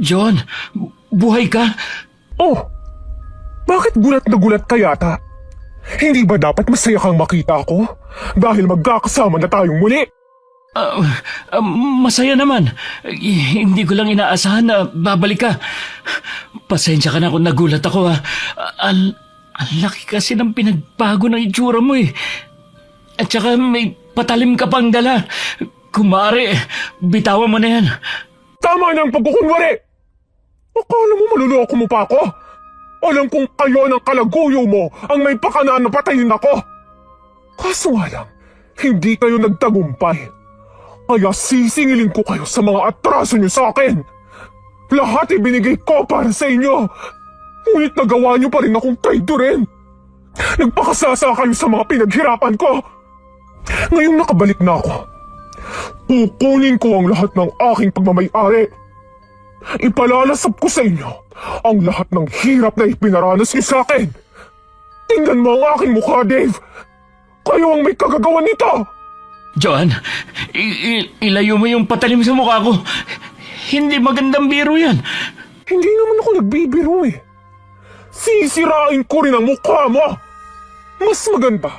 John, buhay ka? Oh, bakit gulat na gulat ka yata? Hindi ba dapat masaya kang makita ako? Dahil magkakasama na tayong muli. Masaya naman. Hindi ko lang inaasahan na babalik ka. Pasensya ka na kung nagulat ako ha. Ang laki kasi ng pinagbago ng itsura mo eh. At saka may patalim ka pang dala. Kung maaari, bitawan mo na yan. Tama na ang pagkukunwari! Akala mo maluloko mo pa ako? Alam kong kayo ng kalaguyo mo ang may pakana na patayin ako. Kaso nga lang, hindi kayo nagtagumpay. Kaya sisingilin ko kayo sa mga atraso niyo sa akin. Lahat ibinigay ko para sa inyo. Ngunit nagawa niyo pa rin akong traidorin. Nagpakasasa kayo sa mga pinaghirapan ko. Ngayong nakabalik na ako, kukunin ko ang lahat ng aking pagmamay-ari. Ipalalasap ko sa inyo ang lahat ng hirap na ipinaranas niyo sa akin. Tingnan mo ang aking mukha, Dave. Kayo ang may kagagawa nito. John, ilayo mo yung patalim sa mukha ko. Hindi magandang biro yan. Hindi naman ako nagbibiro eh. Sisirain ko rin ang mukha mo. Mas maganda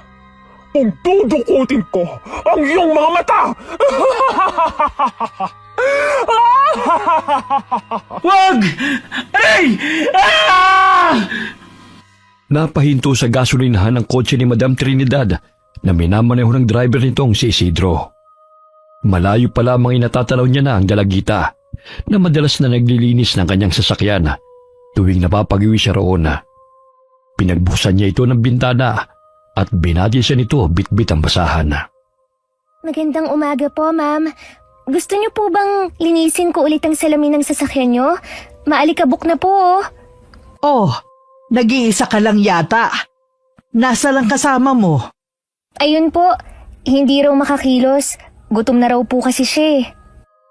kung dudukutin ko ang iyong mga mata. Wag! Aray! Ah! Napahinto sa gasolinahan ang kotse ni Madam Trinidad na minamaneho ng driver nitong si Isidro. Malayo pa lamang inatatalaw niya na ang dalagita na madalas na naglilinis ng kanyang sasakyan tuwing napapagiwi siya roon. Pinagbusan niya ito ng bintana at binati siya nito bitbit ang basahan. Magandang umaga po, ma'am. Gusto niyo po bang linisin ko ulit ang salamin ng sasakyan niyo? Maalikabok na po. Oh, nag-iisa ka lang yata. Nasa lang kasama mo? Ayun po, hindi raw makakilos. Gutom na raw po kasi siya eh.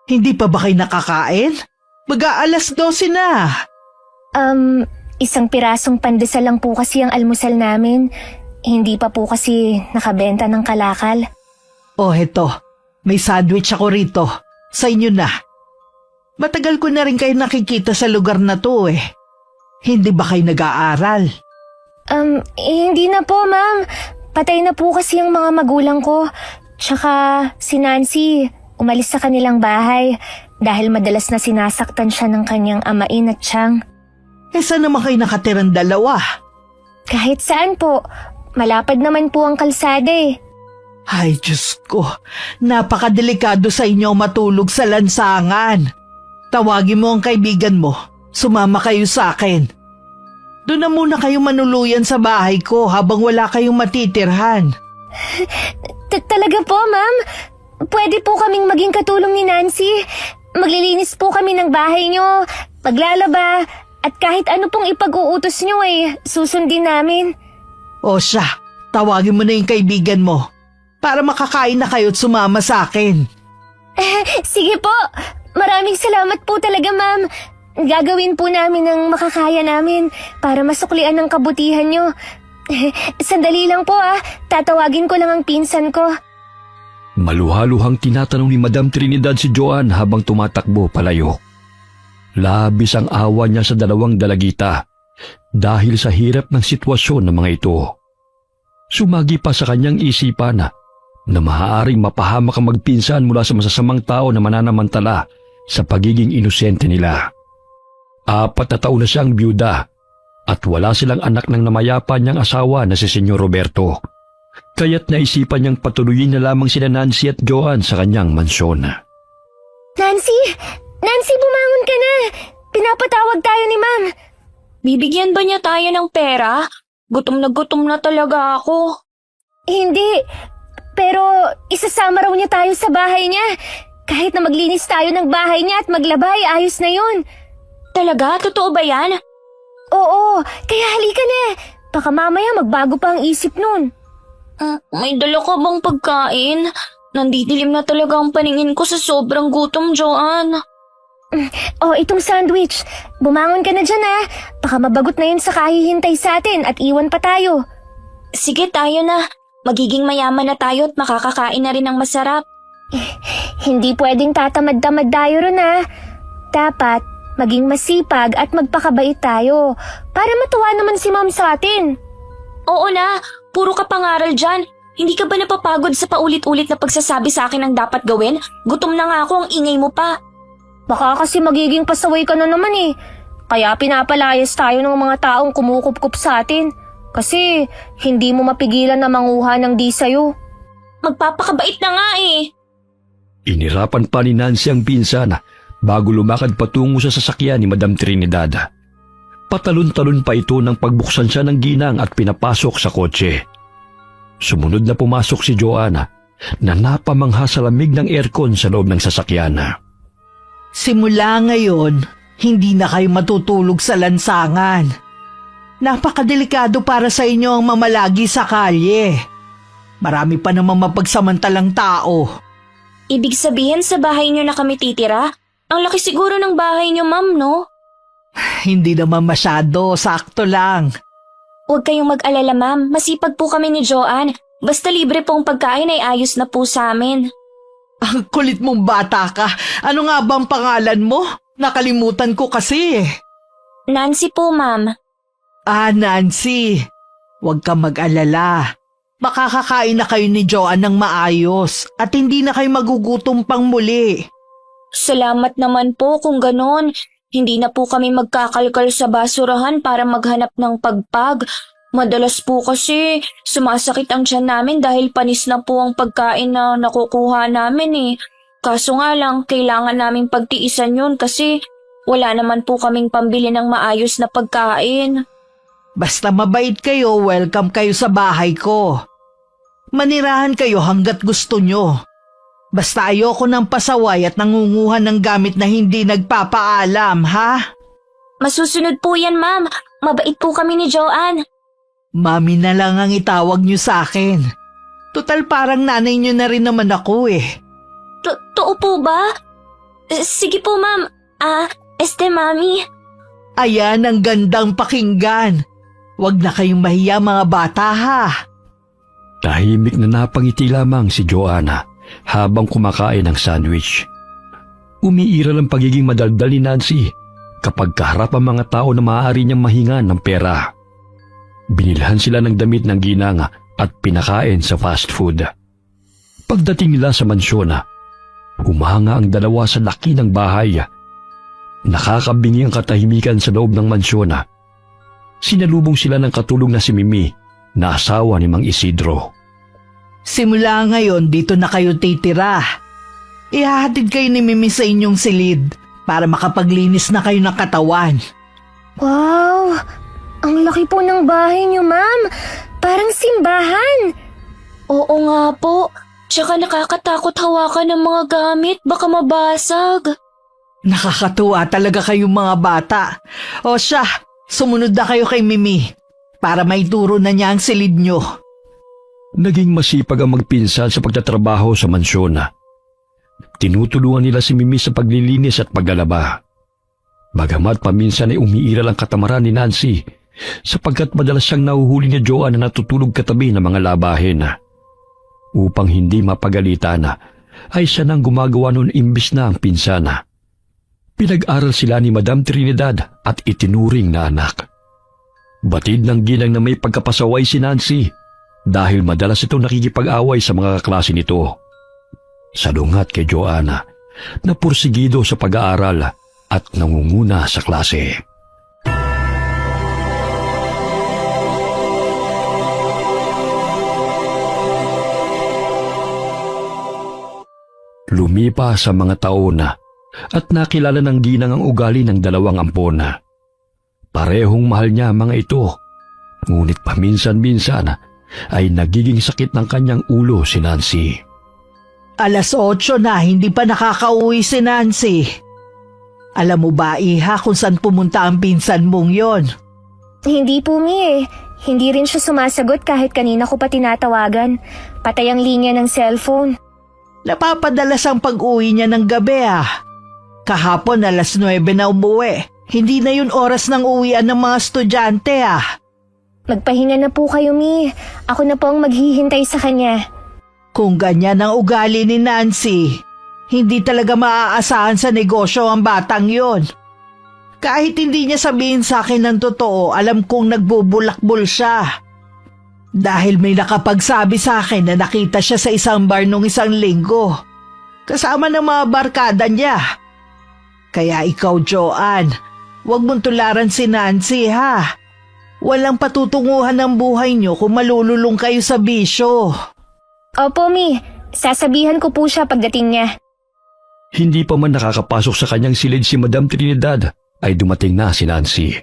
Hindi pa ba kayo nakakain? Mag-aalas 12 na. Isang pirasong pandesal lang po kasi ang almusal namin. Hindi pa po kasi nakabenta ng kalakal. Oh, heto. May sandwich ako rito. Sa inyo na. Matagal ko na rin kayo nakikita sa lugar na to eh. Hindi ba kayo nag-aaral? Hindi na po, ma'am. Patay na po kasi ang mga magulang ko. Tsaka si Nancy, umalis sa kanilang bahay dahil madalas na sinasaktan siya ng kanyang amain at tiyang. Eh saan naman kayo nakatirang dalawa? Kahit saan po. Malapad naman po ang kalsada eh. Ay, Diyos ko. Napakadelikado sa inyo matulog sa lansangan. Tawagin mo ang kaibigan mo. Sumama kayo sa akin. Doon na muna kayo manuluyan sa bahay ko habang wala kayong matitirhan. Talaga po, ma'am? Pwede po kaming maging katulong ni Nancy. Maglilinis po kami ng bahay niyo, paglalaba, at kahit ano pong ipag-uutos niyo susundin namin. O siya, tawagin mo na yung kaibigan mo para makakain na kayo at sumama sa akin. Sige po. Maraming salamat po talaga, ma'am. Gagawin po namin ang makakaya namin para masuklian ang kabutihan niyo. Sandali lang po tatawagin ko lang ang pinsan ko. Maluhaluhang tinatanong ni Madam Trinidad si Joan habang tumatakbo palayo. Labis ang awa niya sa dalawang dalagita dahil sa hirap ng sitwasyon ng mga ito. Sumagi pa sa kanyang isipan na maaaring mapahamak ang magpinsan mula sa masasamang tao na mananamantala sa pagiging inosente nila. 4 na taon na siyang byuda at wala silang anak ng namayapa niyang asawa na si Senyor Roberto. Kaya't naisipan niyang patuloyin na lamang sina Nancy at Joan sa kanyang mansyon. Nancy! Nancy, bumangon ka na! Pinapatawag tayo ni ma'am. Bibigyan ba niya tayo ng pera? Gutom na talaga ako. Hindi. Pero isasama raw niya tayo sa bahay niya. Kahit na maglinis tayo ng bahay niya at maglabay, ayos na yun. Talaga? Totoo ba yan? Oo, kaya halika na. Baka mamaya magbago pa ang isip nun. May dala ka bang pagkain? Nandidilim na talaga ang paningin ko sa sobrang gutom, Joanne. Itong sandwich. Bumangon ka na dyan Baka mabagot na yun sa kahihintay sa atin at iwan pa tayo. Sige, tayo na. Magiging mayaman na tayo at makakakain na rin ng masarap. Hindi pwedeng tatamad-tamad tayo ron Dapat maging masipag at magpakabait tayo para matuwa naman si ma'am sa atin. Oo na, puro ka pangaral dyan. Hindi ka ba napapagod sa paulit-ulit na pagsasabi sa akin ang dapat gawin? Gutom na nga ako, ang ingay mo pa. Baka kasi magiging pasaway ka na naman eh. Kaya pinapalayas tayo ng mga taong kumukupkup sa atin. Kasi hindi mo mapigilan na manguha ng di sayo. Magpapakabait na nga eh. Inirapan pa ni Nancy ang pinsan bago lumakad patungo sa sasakyan ni Madam Trinidad. Patalon-talon pa ito nang pagbuksan siya ng ginang at pinapasok sa kotse. Sumunod na pumasok si Joanna na napamangha sa lamig ng aircon sa loob ng sasakyan. Simula ngayon, hindi na kayo matutulog sa lansangan. Napakadelikado para sa inyo ang mamalagi sa kalye. Marami pa namang mapagsamantalang tao. Ibig sabihin sa bahay niyo na kami titira? Ang laki siguro ng bahay niyo, ma'am, no? Hindi naman masyado, sakto lang. Huwag kayong mag-alala, ma'am. Masipag po kami ni Joanne. Basta libre pong pagkain ay ayos na po sa amin. Ang kulit mong bata ka. Ano nga bang pangalan mo? Nakalimutan ko kasi. Nancy po, ma'am. Ah, Nancy. Huwag kang mag-alala. Makakakain na kayo ni Joanne ng maayos at hindi na kayo magugutom pang muli. Salamat naman po kung ganon. Hindi na po kami magkakalkal sa basurahan para maghanap ng pagpag. Madalas po kasi sumasakit ang tiyan namin dahil panis na po ang pagkain na nakukuha namin eh. Kaso nga lang, kailangan naming pagtiisan yun kasi wala naman po kaming pambili ng maayos na pagkain. Basta mabait kayo, welcome kayo sa bahay ko. Manirahan kayo hanggat gusto nyo. Basta ayoko ng pasaway at nangunguha ng gamit na hindi nagpapaalam, ha? Masusunod po yan, ma'am. Mabait po kami ni Joanne. Mami na lang ang itawag nyo sa akin. Total parang nanay nyo na rin naman ako eh. Totoo po ba? Sige po, ma'am. Mami. Ayan ang gandang pakinggan. Huwag na kayong mahiya mga bata ha. Tahimik na napangiti lamang si Joanna habang kumakain ng sandwich. Umiiral ang pagiging madaldal ni Nancy kapag kaharap ang mga tao na maaari niyang mahingan ng pera. Binilhan sila ng damit ng ginang at pinakain sa fast food. Pagdating nila sa mansyon, humanga ang dalawa sa laki ng bahay. Nakakabingi ang katahimikan sa loob ng mansyon. Sinalubong sila ng katulong na si Mimi na asawa ni Mang Isidro. Simula ngayon dito na kayo titira. Ihahatid kayo ni Mimi sa inyong silid para makapaglinis na kayo ng katawan. Wow! Ang laki po ng bahay niyo, ma'am. Parang simbahan. Oo nga po. Tsaka nakakatakot hawakan ng mga gamit. Baka mabasag. Nakakatuwa talaga kayong mga bata. O siya, sumunod na kayo kay Mimi para maituro na niya ang silid nyo. Naging masipag ang magpinsan sa pagtatrabaho sa mansyon. Tinutulungan nila si Mimi sa paglilinis at paglalaba. Bagamat paminsan ay umiiral ang katamaran ni Nancy sapagkat madalas siyang nahuhuli ni Joanne na natutulog katabi ng mga labahin. Upang hindi mapagalitan ay siya nang gumagawa noon imbis na ang pinsan. Pinag-aral sila ni Madam Trinidad at itinuring na anak. Batid ng ginang na may pagkapasaway si Nancy dahil madalas ito nakikipag-away sa mga kaklase nito. Salungat kay Joanna na pursigido sa pag-aaral at nangunguna sa klase. Lumipas sa mga taon at nakilala ng ginang ang ugali ng dalawang ampon. Parehong mahal niya ang mga ito, ngunit paminsan-minsan ay nagiging sakit ng kanyang ulo si Nancy. 8:00 na, hindi pa nakakauwi si Nancy. Alam mo ba, Iha, kung saan pumunta ang pinsan mong yon? Hindi po, Mi eh. Hindi rin siya sumasagot kahit kanina ko pa tinatawagan. Patay ang linya ng cellphone. Napapadalas ang pag-uwi niya ng gabi Kahapon 9:00 na umuwi. Hindi na yun oras ng uwian ng mga estudyante Magpahinga na po kayo, Mi. Ako na po ang maghihintay sa kanya. Kung ganyan ang ugali ni Nancy, Hindi talaga maaasahan sa negosyo ang batang yon. Kahit hindi niya sabihin sa akin ng totoo, alam kong nagbubulakbol siya. Dahil may nakapagsabi sa akin na nakita siya sa isang bar nung isang linggo. Kasama ng mga barkada niya. Kaya ikaw, Joanne, huwag mong tularan si Nancy, ha? Walang patutunguhan ng buhay niyo kung malululong kayo sa bisyo. Opo, Mi. Sasabihan ko po siya pagdating niya. Hindi pa man nakakapasok sa kanyang silid si Madam Trinidad ay dumating na si Nancy.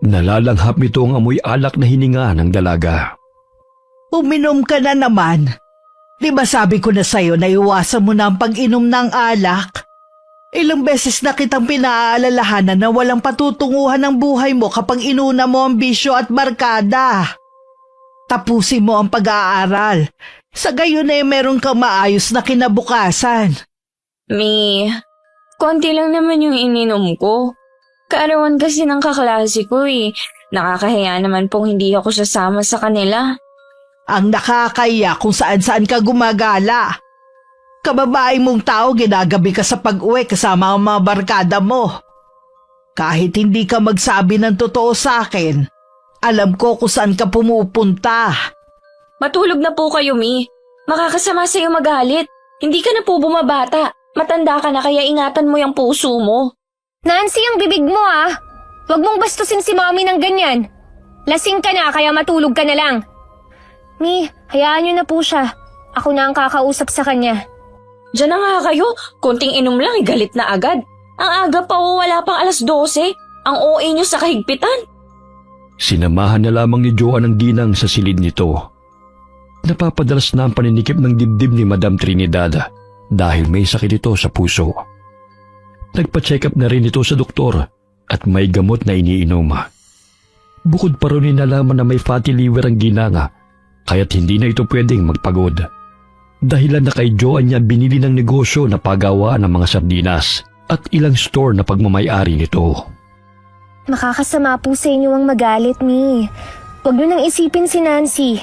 Nalalanghap nito ang amoy alak na hininga ng dalaga. Uminom ka na naman. Di ba sabi ko na sa'yo na iwasan mo na ang pag-inom ng alak? Ilang beses na kitang pinaalalahanan na walang patutunguhan ng buhay mo kapag inuna mo ang bisyo at barkada. Tapusin mo ang pag-aaral. Sa gayon ay meron kang maayos na kinabukasan. Mi, konti lang naman yung ininom ko. Kaarawan kasi ng kaklase ko eh. Nakakahiya naman pong hindi ako sasama sa kanila. Ang nakakaya kung saan-saan ka gumagala. Kababae mong tao, ginagabi ka sa pag-uwi kasama ang mga barkada mo. Kahit hindi ka magsabi ng totoo sa akin, alam ko kung saan ka pumupunta. Matulog na po kayo, Mi. Makakasama sa'yo magalit. Hindi ka na po bumabata. Matanda ka na kaya ingatan mo yung puso mo. Nancy, ang bibig mo ah. Huwag mong bastusin si Mommy ng ganyan. Lasing ka na kaya matulog ka na lang. Mi, hayaan niyo na po siya. Ako na ang kakausap sa kanya. Diyan na nga kayo. Konting inom lang, galit na agad. Ang aga pa wala pang 12:00. Ang OA nyo sa kahigpitan. Sinamahan na lamang ni Joanne ang ginang sa silid nito. Napapadalas na ang paninikip ng dibdib ni Madam Trinidad dahil may sakit ito sa puso. Nagpa-check up na rin ito sa doktor at may gamot na iniinom. Bukod pa rin nalaman na may fatty liver ang ginanga kaya't hindi na ito pwedeng magpagod. Dahilan na kay Joanne niya binili ng negosyo na pagawaan ng mga sardinas at ilang store na pagmamayari nito. Makakasama po sa inyo ang magalit, Mi. Huwag niyo nang isipin si Nancy.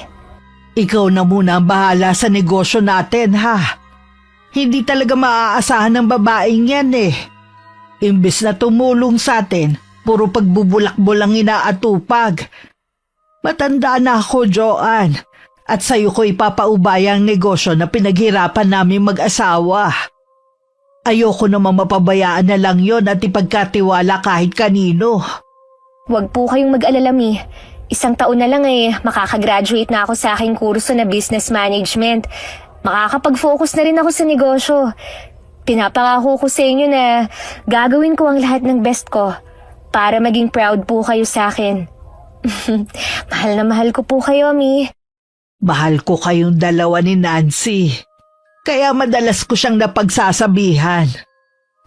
Ikaw na muna ang bahala sa negosyo natin, ha? Hindi talaga maaasahan ng babaeng yan eh. Imbes na tumulong sa atin, puro pagbubulakbol ang inaatupag. Matanda na ako, Joanne, at sa'yo ko ipapaubaya ang negosyo na pinaghirapan namin mag-asawa. Ayoko namang mapabayaan na lang yon at ipagkatiwala kahit kanino. Huwag po kayong mag-alala, Mi. Isang taon na lang makakagraduate na ako sa aking kurso na business management. Makakapag-focus na rin ako sa negosyo. Pinapangako ko sa inyo na gagawin ko ang lahat ng best ko para maging proud po kayo sa akin. Mahal na mahal ko po kayo, Mi. Mahal ko kayong dalawa ni Nancy. Kaya madalas ko siyang napagsasabihan.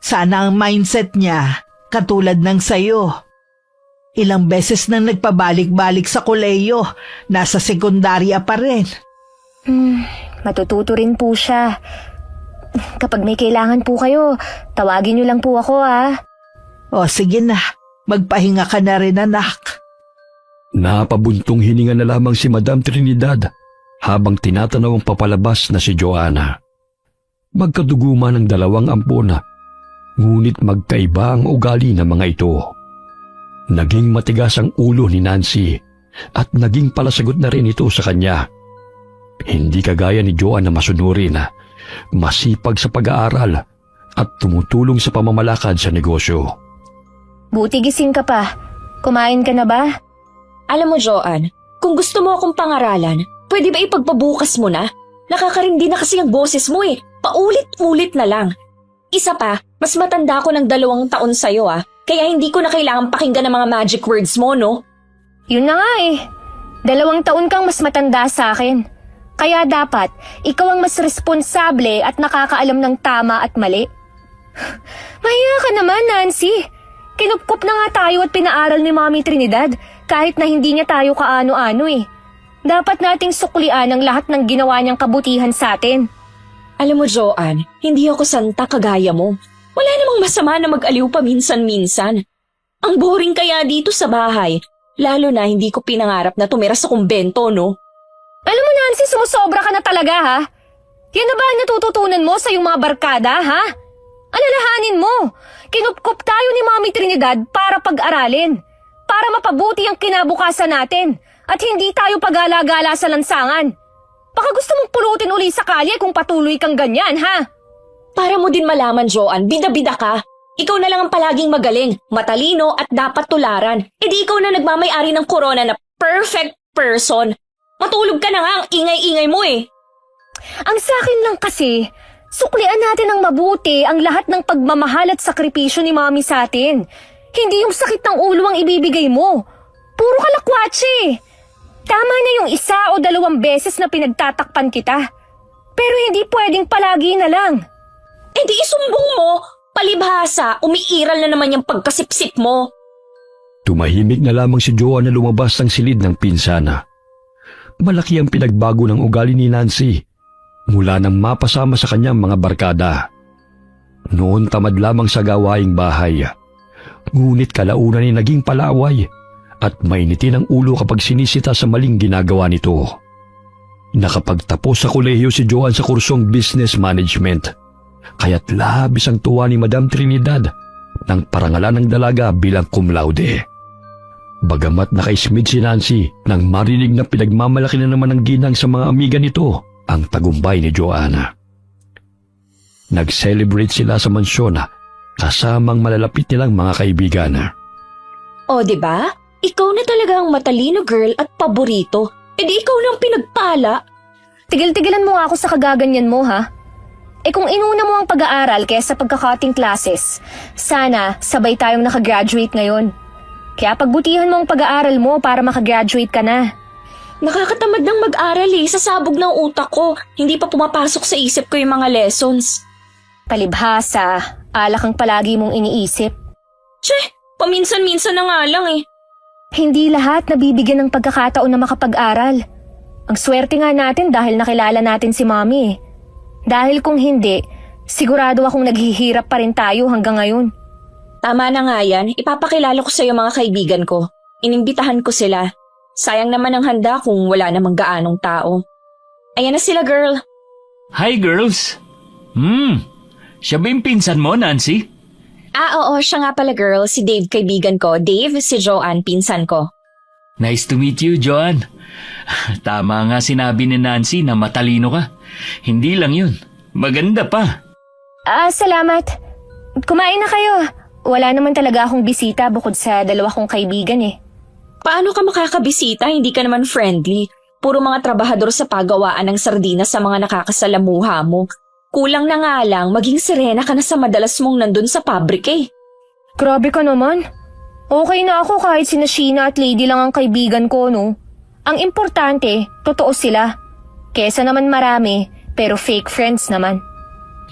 Sana ang mindset niya katulad ng sayo. Ilang beses nang nagpabalik-balik sa koleyo, nasa sekundarya pa rin. Matututo rin po siya. Kapag may kailangan po kayo, tawagin niyo lang po ako, ha? O sige na, magpahinga ka na rin, anak. Napabuntong hininga na lamang si Madam Trinidad habang tinatanaw ang papalabas na si Joanna. Magkaduguman ng dalawang ampon, ngunit magkaiba ang ugali ng mga ito. Naging matigas ang ulo ni Nancy at naging palasagot na rin ito sa kanya. Hindi kagaya ni Joanne na masunurin, masipag sa pag-aaral at tumutulong sa pamamalakad sa negosyo. Buti gising ka pa. Kumain ka na ba? Alam mo, Joanne, kung gusto mo akong pangaralan, pwede ba ipagpabukas mo na? Nakakarindi na kasi ang boses mo eh. Paulit-ulit na lang. Isa pa, mas matanda ko ng 2 taon sa'yo kaya hindi ko na kailangan pakinggan ng mga magic words mo, no? Yun na nga 2 taon kang mas matanda sa akin. Kaya dapat, ikaw ang mas responsable at nakakaalam ng tama at mali. Mahiya ka naman, Nancy. Kinupkup na nga tayo at pinaaral ni Mami Trinidad kahit na hindi niya tayo kaano-ano Dapat nating suklian ang lahat ng ginawa niyang kabutihan sa atin. Alam mo, Joanne, hindi ako santa kagaya mo. Wala namang masama na mag-aliw paminsan-minsan. Ang boring kaya dito sa bahay, lalo na hindi ko pinangarap na tumira sa kumbento, no? Alam mo, Nancy, sumusobra ka na talaga, ha? Yan na ba ang natututunan mo sa iyong mga barkada, ha? Alalahanin mo, kinupkop tayo ni Mami Trinidad para pag-aralin. Para mapabuti ang kinabukasan natin at hindi tayo pag-alagala sa lansangan. Baka gusto mong pulutin uli sa kalye kung patuloy kang ganyan, ha? Para mo din malaman, Joanne, bida-bida ka. Ikaw na lang ang palaging magaling, matalino at dapat tularan. E di ikaw na nagmamay-ari ng corona na perfect person. Matulog ka na nga, ang ingay-ingay mo eh. Ang sa akin lang kasi, suklian natin ng mabuti ang lahat ng pagmamahal at sakripisyo ni Mami sa atin. Hindi yung sakit ng ulo ang ibibigay mo. Puro kalakwatsi. Tama na yung 1 o 2 beses na pinagtatakpan kita. Pero hindi pwedeng palagi na lang. E di isumbong mo, palibhasa, umiiral na naman yung pagkasipsip mo. Tumahimik na lamang si Joanne na lumabas ng silid ng pinsana. Malaki ang pinagbago ng ugali ni Nancy mula nang mapasama sa kanyang mga barkada. Noon tamad lamang sa gawaing bahay. Ngunit kalaunan ay naging palaway at mainitin ang ulo kapag sinisita sa maling ginagawa nito. Nakapagtapos sa kolehiyo si Joanne sa kursong Business Management. Kaya't labis ang tuwa ni Madam Trinidad nang parangalan ng dalaga bilang cum laude. Bagamat nakaismid si Nancy nang marinig na pinagmamalaki na naman ng ginang sa mga amiga nito ang tagumpay ni Joanna. Nag-celebrate sila sa mansyon kasamang malalapit nilang mga kaibigan. O diba? Ikaw na talaga ang matalino girl at paborito. E di ikaw nang pinagpala. Tigil-tigilan mo ako sa kagaganyan mo, ha? Kung inuna mo ang pag-aaral kaysa pagka-cutting classes, sana sabay tayong nakagraduate ngayon. Kaya pagbutihan mo ang pag-aaral mo para makagraduate ka na. Nakakatamad ng mag-aral eh, sasabog ng utak ko. Hindi pa pumapasok sa isip ko yung mga lessons. Palibhasa, alak ang palagi mong iniisip. Tse, paminsan-minsan na nga lang eh. Hindi lahat nabibigyan ng pagkakataon na makapag-aral. Ang swerte nga natin dahil nakilala natin si Mami eh. Dahil kung hindi, sigurado akong naghihirap pa rin tayo hanggang ngayon. Tama na nga yan, ipapakilala ko sa iyo mga kaibigan ko. Inimbitahan ko sila. Sayang naman ang handa kung wala namang gaanong tao. Ayan na sila, girl. Hi, girls. Siya ba yung pinsan mo, Nancy? Oo, siya nga pala, girl. Si Dave, kaibigan ko. Dave, si Joanne, pinsan ko. Nice to meet you, Joanne. Tama nga sinabi ni Nancy na matalino ka. Hindi lang yun. Maganda pa. Salamat. Kumain na kayo. Wala naman talaga akong bisita bukod sa 2 kong kaibigan eh. Paano ka makakabisita? Hindi ka naman friendly. Puro mga trabahador sa pagawaan ng sardinas sa mga nakakasalamuha mo. Kulang na nga lang, maging sirena ka na sa madalas mong nandun sa pabrika eh. Grabe ka naman. Okay na ako kahit sina Sheena at Lady lang ang kaibigan ko, no? Ang importante, totoo sila. Kesa naman marami, pero fake friends naman.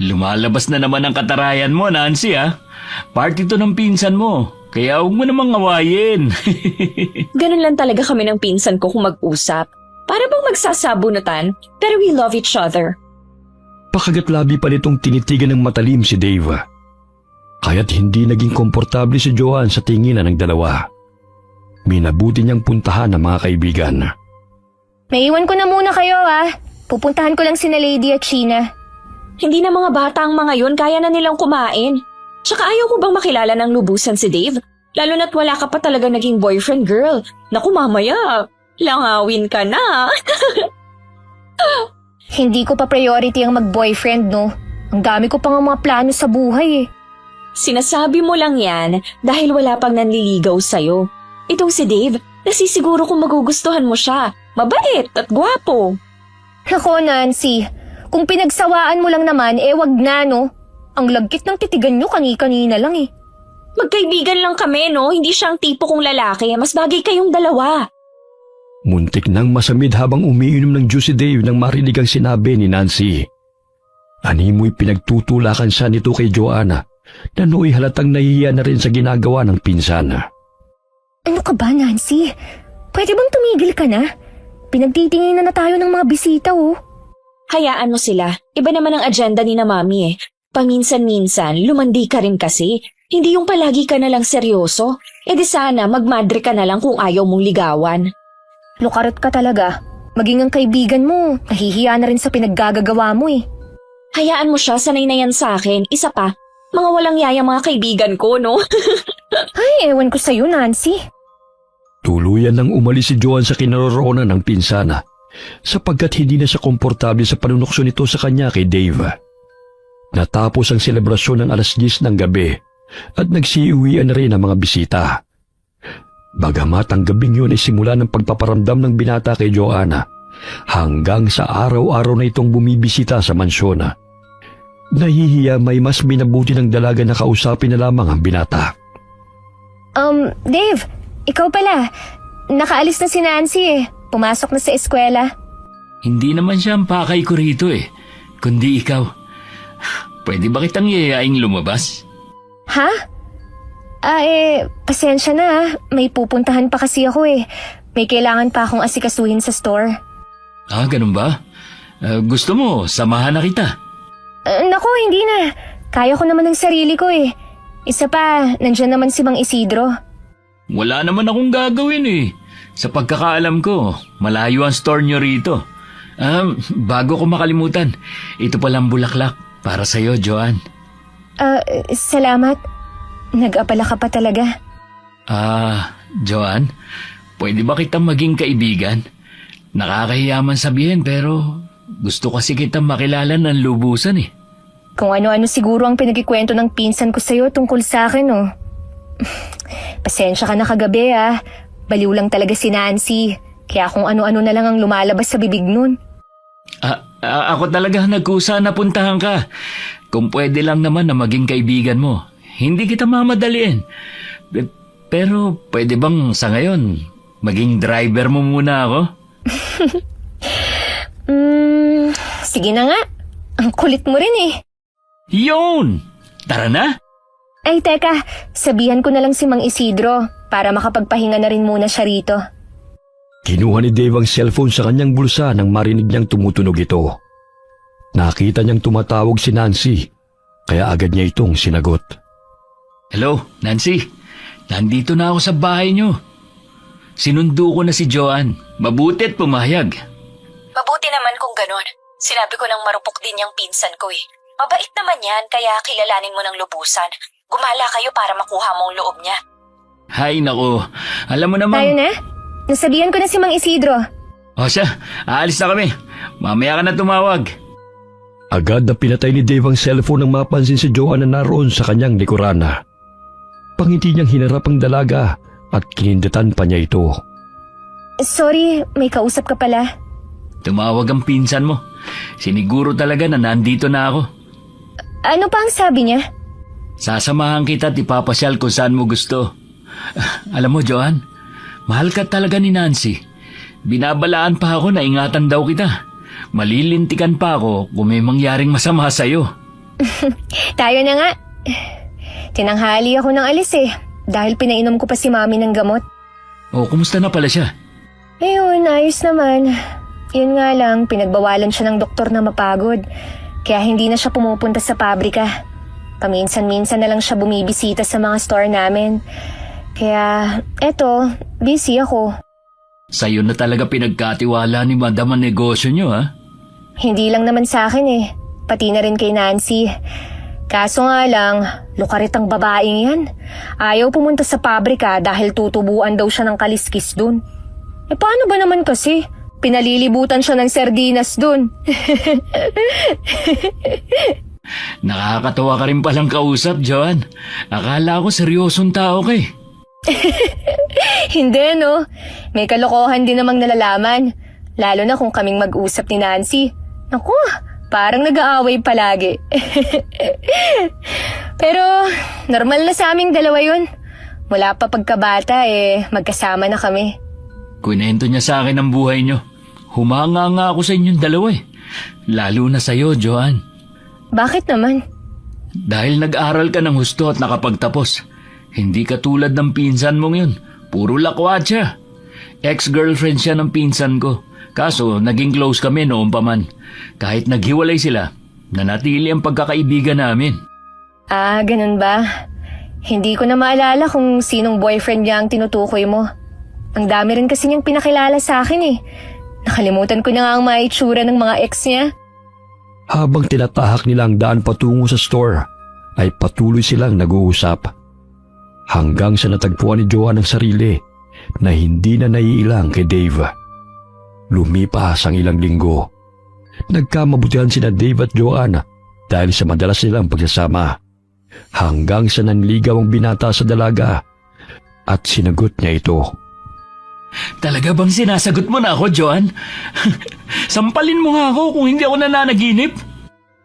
Lumalabas na naman ang katarayan mo, Nancy, ha? Party to ng pinsan mo. Kaya huwag mo namang awayin. Ganun lang talaga kami ng pinsan ko kung mag-usap. Para bang magsasabunutan, pero we love each other. Pakagatlabi pa nitong tinitigan ng matalim si Dave. Kaya't hindi naging komportable si Joanne sa tinginan ng dalawa. Minabuti niyang puntahan ang mga kaibigan. May iwan ko na muna kayo, ha? Pupuntahan ko lang sina Lady at Sheena. Hindi na mga bata ang mga yun, kaya na nilang kumain. Tsaka ayaw mo bang makilala ng lubusan si Dave? Lalo na't wala ka pa talaga naging boyfriend, girl. Naku, mamaya, langawin ka na. Hindi ko pa priority ang mag-boyfriend, no? Ang dami ko pang mga plano sa buhay eh. Sinasabi mo lang yan dahil wala pang nanliligaw sa'yo. Itong si Dave, nasisiguro kung magugustuhan mo siya. Mabait at gwapo. Nako, Nancy. Kung pinagsawaan mo lang naman, wag na, no? Ang lagkit ng titigan nyo kani-kanina lang eh. Magkaibigan lang kami, no? Hindi siyang tipo kong lalaki. Mas bagay kayong dalawa. Muntik nang masamid habang umiinom ng juice si Dave nang marinig ang sinabi ni Nancy. Animoy pinagtutulakan siya nito kay Joanna na nooy halatang nahihiya na rin sa ginagawa ng pinsan. Ano ka ba, Nancy? Pwede bang tumigil ka na? Pinagtitingin na tayo ng mga bisita, oh. Hayaan mo sila. Iba naman ang agenda ni na Mami eh. Paminsan-minsan, lumandi ka rin kasi. Hindi yung palagi ka na lang seryoso. E di sana magmadre ka na lang kung ayaw mong ligawan. Lukarot ka talaga. Maging ang kaibigan mo, nahihiya na rin sa pinaggagawa mo eh. Hayaan mo siya, sanay na yan sa akin. Isa pa, mga walang yaya mga kaibigan ko, no? Ay, ewan ko sa'yo, Nancy. Tuluyan nang umalis si Joanne sa kinaroroonan ng pinsana sapagkat hindi na siya komportable sa panunukso nito sa kanya kay Dave. Natapos ang selebrasyon ng alas 10 ng gabi at nagsiuwian na rin ang mga bisita. Bagamat ang gabing yun ay simula ng pagpaparamdam ng binata kay Joanna hanggang sa araw-araw na itong bumibisita sa mansyon. Nahihiya may mas minabuti ng dalaga na kausapin na lamang ang binata. Dave, ikaw pala. Nakaalis na si Nancy eh. Pumasok na sa eskwela. Hindi naman siya ang pakay ko rito eh, kundi ikaw. Pwede ba kitang yayaing lumabas? Ha? Pasensya na ah. May pupuntahan pa kasi ako eh. May kailangan pa akong asikasuhin sa store. Ah, ganun ba? Gusto mo, samahan na kita. Naku, hindi na. Kaya ko naman ng sarili ko eh. Isa pa, nandyan naman si Mang Isidro. Wala naman akong gagawin eh. Sa pagkakaalam ko, malayo ang store nyo rito. Bago ko makalimutan, ito palang bulaklak para sa'yo, Joanne. Salamat. Nag-abala ka pa talaga. Joanne, pwede ba kitang maging kaibigan? Nakakahiyaman sabihin pero gusto kasi kitang makilala ng lubusan eh. Kung ano-ano siguro ang pinagkikwento ng pinsan ko sa'yo tungkol sa akin, oh. Pasensya ka na kagabi, ah. Baliw lang talaga si Nancy. Kaya kung ano-ano na lang ang lumalabas sa bibig nun. Ako talaga nagkusa na puntahan ka. Kung pwede lang naman na maging kaibigan mo. Hindi kita mamadaliin. Pero pwede bang sa ngayon, maging driver mo muna ako? Sige na nga. Ang kulit mo rin eh. Yun! Tara na! Ay teka, sabihan ko na lang si Mang Isidro para makapagpahinga na rin muna siya rito. Kinuha ni Dave ang cellphone sa kanyang bulsa nang marinig niyang tumutunog ito. Nakita niyang tumatawag si Nancy, kaya agad niya itong sinagot. Hello, Nancy. Nandito na ako sa bahay niyo. Sinundo ko na si Joanne. Mabuti't pumayag. Mabuti naman kung ganon. Sinabi ko nang marupok din yung pinsan ko eh. Mabait naman yan, kaya kilalanin mo ng lubusan. Gumala kayo para makuha mo ang loob niya. Hay nako, alam mo naman... Tayo na? Nasabihan ko na si Mang Isidro. O siya, aalis na kami. Mamaya ka na tumawag. Agad na pinatay ni Dave ang cellphone nang mapansin si Joanne na naroon sa kanyang likuran. Pangiti niyang hinarap ang dalaga at kinindatan pa niya ito. Sorry, may kausap ka pala. Tumawag ang pinsan mo. Siniguro talaga na nandito na ako. Ano pa ang sabi niya? Sasamahan kita at ipapasyal kung saan mo gusto. Alam mo, Joanne, mahal ka talaga ni Nancy. Binabalaan pa ako na ingatan daw kita. Malilintikan pa ako kung may mangyaring masama sa'yo. Tayo na nga. Tinanghali ako ng alis eh. Dahil pinainom ko pa si Mami ng gamot. O, kumusta na pala siya? Ayun, ayos naman. Yun nga lang, pinagbawalan siya ng doktor na mapagod. Kaya hindi na siya pumupunta sa pabrika. Paminsan-minsan na lang siya bumibisita sa mga store namin. Kaya, eto, busy ako. Sa'yo na talaga pinagkatiwala ni Madam ang negosyo niyo, ha? Hindi lang naman sa akin eh. Pati na rin kay Nancy. Kaso nga lang, lukarit ang babaeng yan. Ayaw pumunta sa pabrika dahil tutubuan daw siya ng kaliskis dun. Paano ba naman kasi? Pinalilibutan siya ng sardinas dun. Nakakatawa ka rin palang kausap, Joanne. Akala ko seryosong tao ka eh. Hindi no. May kalokohan din namang nalalaman. Lalo na kung kaming mag-usap ni Nancy. Naku, parang nag-aaway palagi. Pero normal na sa aming dalawa yun. Mula pa pagkabata magkasama na kami. Kwento niya sa akin ang buhay niyo. Humanga nga ako sa inyong dalawa eh. Lalo na sa'yo, Joanne. Bakit naman? Dahil nag-aral ka ng husto at nakapagtapos. Hindi ka tulad ng pinsan mong yun. Puro lakwat siya. Ex-girlfriend siya ng pinsan ko. Kaso naging close kami noon pa man. Kahit naghiwalay sila, nanatili ang pagkakaibigan namin. Ah, ganun ba? Hindi ko na maalala kung sinong boyfriend niya ang tinutukoy mo. Ang dami rin kasi niyang pinakilala sa akin eh. Nakalimutan ko na nga ang mga itsura ng mga ex niya. Habang tinatahak nila ang daan patungo sa store, ay patuloy silang nag-uusap. Hanggang sa natagpuan ni Joanne ang sarili na hindi na naiilang kay Dave. Lumipas ang ilang linggo. Nagkamabutihan sina Dave at Joanne dahil sa madalas nilang pagsasama. Hanggang sa nanligaw ang binata sa dalaga at sinagot niya ito. Talaga bang sinasagot mo na ako, Joanne? Sampalin mo nga ako kung hindi ako nananaginip.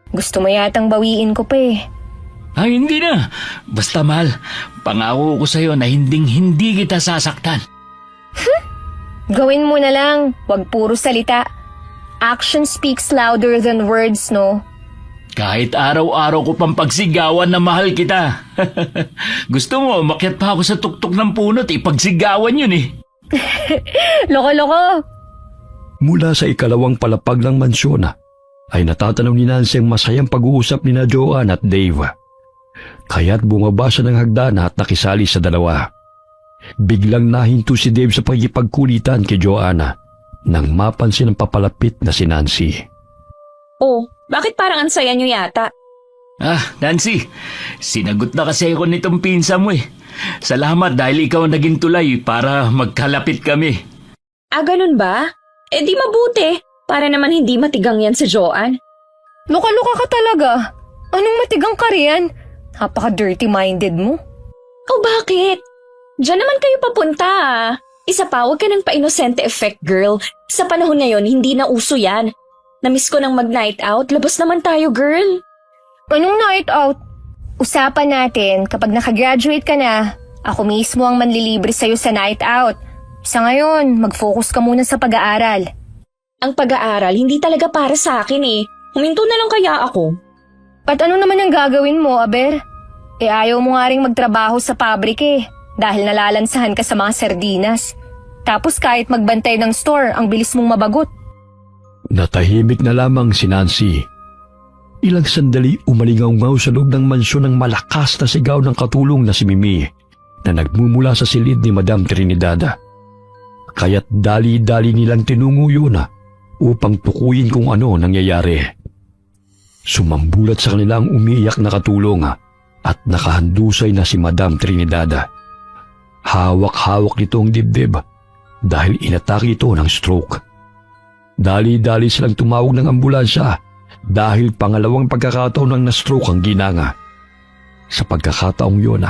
Gusto mo yatang bawiin ko pa eh. Ay, hindi na. Basta mahal, pangako ko sa'yo na hindi kita sasaktan. Gawin mo na lang, wag puro salita. Action speaks louder than words, no? Kahit araw-araw ko pang pagsigawan na mahal kita. Gusto mo, umakyat pa ako sa tuktok ng puno at ipagsigawan yun eh. Loko-loko! Mula sa ikalawang palapag ng mansyon ay natatanaw ni Nancy ang masayang pag-uusap ni na Joanne at Dave. Kaya't bumaba siya ng hagdan at nakisali sa dalawa. Biglang nahinto si Dave sa pagkipagkulitan kay Joanne nang mapansin ang papalapit na si Nancy. Oh, bakit parang ang saya niyo yata? Ah, Nancy, sinagot na kasi ako nitong pinsa mo eh. Salamat dahil ikaw ang naging tulay para magkalapit kami. Ah, ganun ba? Eh di mabuti, para naman hindi matigang yan sa Joanne. Luka-luka ka talaga. Anong matigang ka riyan? Napaka-dirty-minded mo. Oh, bakit? Diyan naman kayo papunta ah. Isa pa, huwag ka ng pa-inosente effect, girl. Sa panahon ngayon, hindi na uso yan. Namiss ko ng mag-night out. Labas naman tayo, girl. Anong night out? Usapan natin kapag nakagraduate ka na, ako mismo ang manlilibre sa'yo sa night out. Sa ngayon, mag-focus ka muna sa pag-aaral. Ang pag-aaral, hindi talaga para sa akin eh. Huminto na lang kaya ako. At ano naman ang gagawin mo, Aber? Eh ayaw mo nga ring magtrabaho sa pabrik eh, dahil nalalansahan ka sa mga sardinas. Tapos kahit magbantay ng store, ang bilis mong mabagot. Natahimik na lamang si Nancy. Ilang sandali umalingaw-ngaw sa loob ng mansyon ng malakas na sigaw ng katulong na si Mimi na nagmumula sa silid ni Madam Trinidad. Kaya't dali-dali nilang tinungo yun upang tukuyin kung ano nangyayari. Sumambulat sa kanila ang umiiyak na katulong at nakahandusay na si Madam Trinidad. Hawak-hawak nito ang dibdib dahil inatake ito ng stroke. Dali-dali silang tumawag ng ambulansya dahil pangalawang pagkakataon ng na-stroke ang ginanga. Sa pagkakataong yun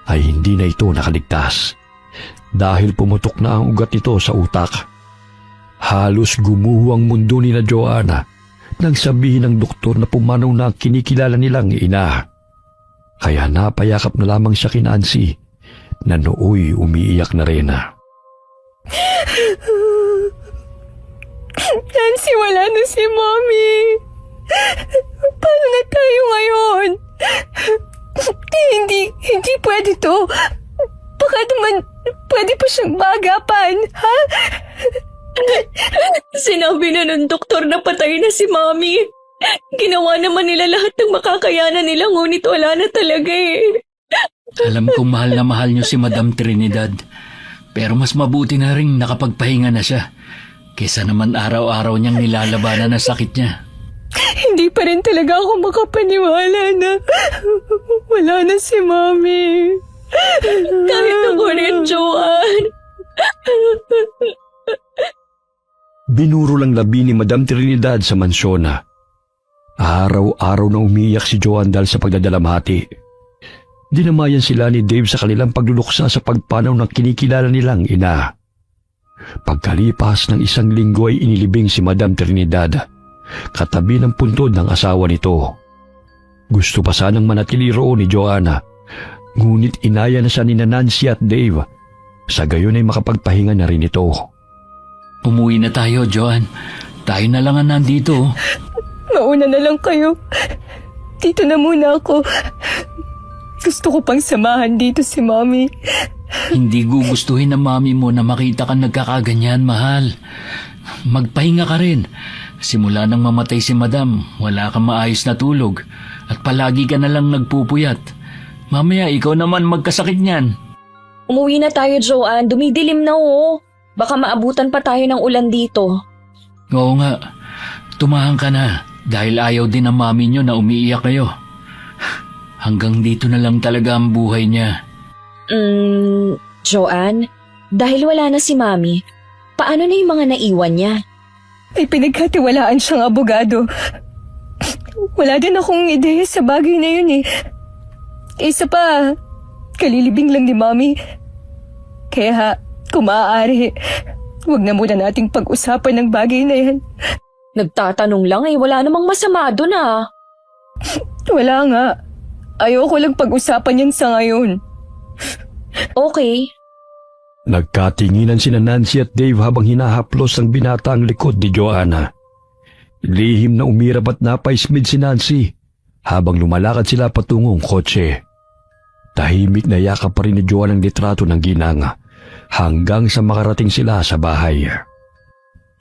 ay hindi na ito nakaligtas dahil pumutok na ang ugat nito sa utak. Halos gumuho ang mundo ni na Joanne nang sabihin ng doktor na pumanaw na ang kinikilala nilang ina. Kaya napayakap na lamang siya kay Nancy na nooy umiiyak na rin. Nancy, wala na si Mommy. Paano na tayo ngayon? Hindi pwede to. Baka naman pwede pa siyang maagapan, ha? Sinabi na ng doktor na patay na si Mommy. Ginawa naman nila lahat ng makakayanan nila, ngunit wala na talaga eh. Alam kong mahal na mahal niyo si Madam Trinidad. Pero mas mabuti na rin nakapagpahinga na siya kesa naman araw-araw niyang nilalabanan ang sakit niya. Hindi pa rin talaga ako makapaniwala na wala na si Mommy. Kahit ako rin, Joanne. Binuro lang labi ni Madam Trinidad sa mansyon. Araw-araw na umiyak si Joanne dahil sa pagdadalamhati. Dinamayan sila ni Dave sa kanilang pagluluksa sa pagpanaw ng kinikilala nilang ina. Pagkalipas ng isang linggo ay inilibing si Madam Trinidad, katabi ng puntod ng asawa nito. Gusto pa sanang manatili roon ni Joanne, ngunit inaya na siya ni Nancy at Dave. Sa gayon ay makapagpahinga na rin ito. Umuwi na tayo, Joanne. Tayo na lang ang nandito. Mauna na lang kayo. Dito na muna ako. Gusto ko pang samahan dito si Mommy. Hindi gugustuhin ng mami mo na makita kang nagkakaganyan, mahal. Magpahinga ka rin. Simula nang mamatay si Madam, wala kang maayos na tulog at palagi ka na lang nagpupuyat. Mamaya ikaw naman magkasakit niyan. Umuwi na tayo, Joanne. Dumidilim na oh. Baka maabutan pa tayo ng ulan dito. Oo nga, tumahan ka na. Dahil ayaw din ng mami niyo na umiiyak kayo. Hanggang dito na lang talaga ang buhay niya. Joanne, dahil wala na si Mami, paano na yung mga naiwan niya? May pinagkatiwalaan siyang abogado. Wala din akong ideya sa bagay na yun eh. Isa pa, kalilibing lang ni Mami. Kaya, kung maaari, huwag na muna nating pag-usapan ng bagay na yan. Nagtatanong lang wala namang masama doon ah. Wala nga. Ayoko lang pag-usapan yan sa ngayon. Okay. Nagkatinginan sina Nancy at Dave habang hinahaplos ang binata ang likod ni Joanna. Lihim na umirap at napaismid si Nancy habang lumalakad sila patungong kotse. Tahimik na yakap pa rin ni Joanna ang litrato ng ginang hanggang sa makarating sila sa bahay.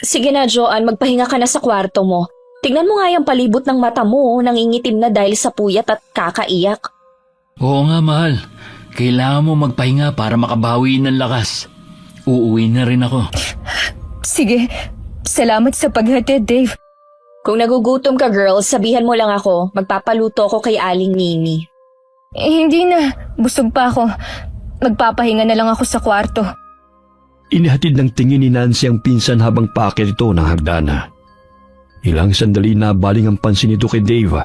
Sige na, Joanne, magpahinga ka na sa kwarto mo. Tingnan mo nga yung palibot ng mata mo, nangingitim na dahil sa puyat at kakaiyak. Oo nga, mahal. Kailangan mo magpahinga para makabawi ng lakas. Uuwi na rin ako. Sige, salamat sa paghatid, Dave. Kung nagugutom ka, girl, sabihan mo lang ako. Magpapaluto ako kay Aling Nini. Hindi na, busog pa ako. Magpapahinga na lang ako sa kwarto. Inihatid ng tingin ni Nancy ang pinsan habang paakyat ito ng hagdana. Ilang sandali na baling ang pansin nito kay Dave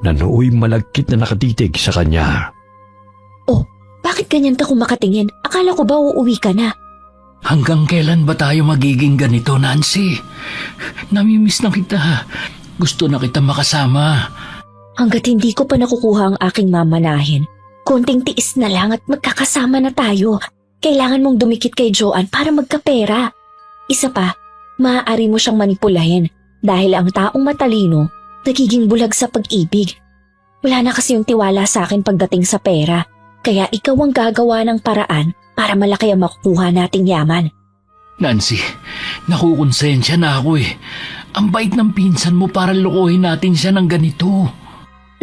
na nooy malagkit na nakatitig sa kanya. Oh, bakit ganyan ka kung makatingin? Akala ko ba uuwi ka na? Hanggang kailan ba tayo magiging ganito, Nancy? Namimiss na kita. Gusto na kita makasama. Hanggat hindi ko pa nakukuha ang aking mamanahin, konting tiis na lang at magkakasama na tayo. Kailangan mong dumikit kay Joanne para magkapera. Isa pa, maaari mo siyang manipulahin dahil ang taong matalino nagiging bulag sa pag-ibig. Wala na kasi yung tiwala sa akin pagdating sa pera, kaya ikaw ang gagawa ng paraan para malaki ang makukuha nating yaman. Nancy, nakukonsensya na ako eh. Ang bait ng pinsan mo para lokohin natin siya ng ganito.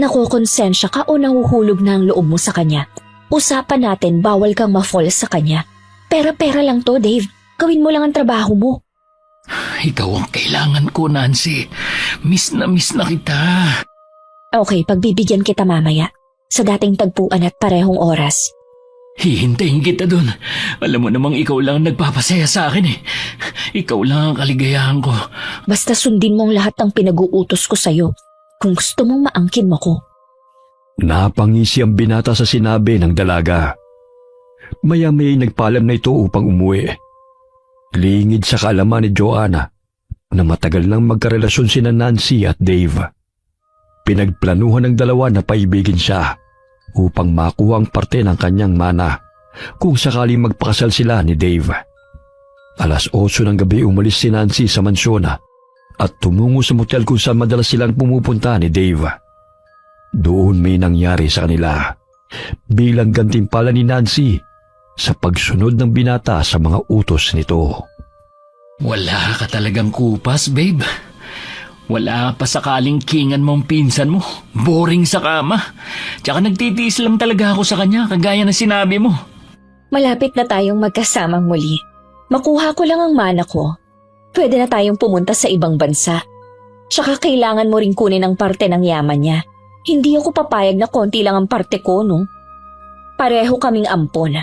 Nakukonsensya ka o nahuhulog na ang loob mo sa kanya? Usapan natin bawal kang ma-fall sa kanya. Pera-pera lang to, Dave. Gawin mo lang ang trabaho mo. Ikaw ang kailangan ko, Nancy. Miss na kita. Okay, pagbibigyan kita mamaya. Sa dating tagpuan at parehong oras. Hihintayin kita dun. Alam mo namang ikaw lang ang nagpapasaya sa akin eh. Ikaw lang ang kaligayahan ko. Basta sundin mong lahat ng pinag-uutos ko sa'yo. Kung gusto mong maangkin mo ko. Napangisi ang binata sa sinabi ng dalaga. Maya-may nagpaalam na ito upang umuwi. Lingid sa kaalaman ni Joanna na matagal nang magkarelasyon sina Nancy at Dave. Pinagplanuhan ng dalawa na paibigin siya upang makuha ang parte ng kanyang mana kung sakaling magpakasal sila ni Dave. 8:00 ng gabi umalis si Nancy sa mansyon at tumungo sa motel kung saan madalas silang pumupunta ni Dave. Doon may nangyari sa kanila bilang gantimpala ni Nancy sa pagsunod ng binata sa mga utos nito. Wala ka talagang kupas, babe. Wala pa sakaling kingan mong pinsan mo. Boring sa kama. Tsaka nagtitiis lang talaga ako sa kanya, kagaya na sinabi mo. Malapit na tayong magkasamang muli. Makuha ko lang ang mana ko. Pwede na tayong pumunta sa ibang bansa. Tsaka kailangan mo rin kunin ang parte ng yaman niya. Hindi ako papayag na konti lang ang parte ko, no? Pareho kaming ampon.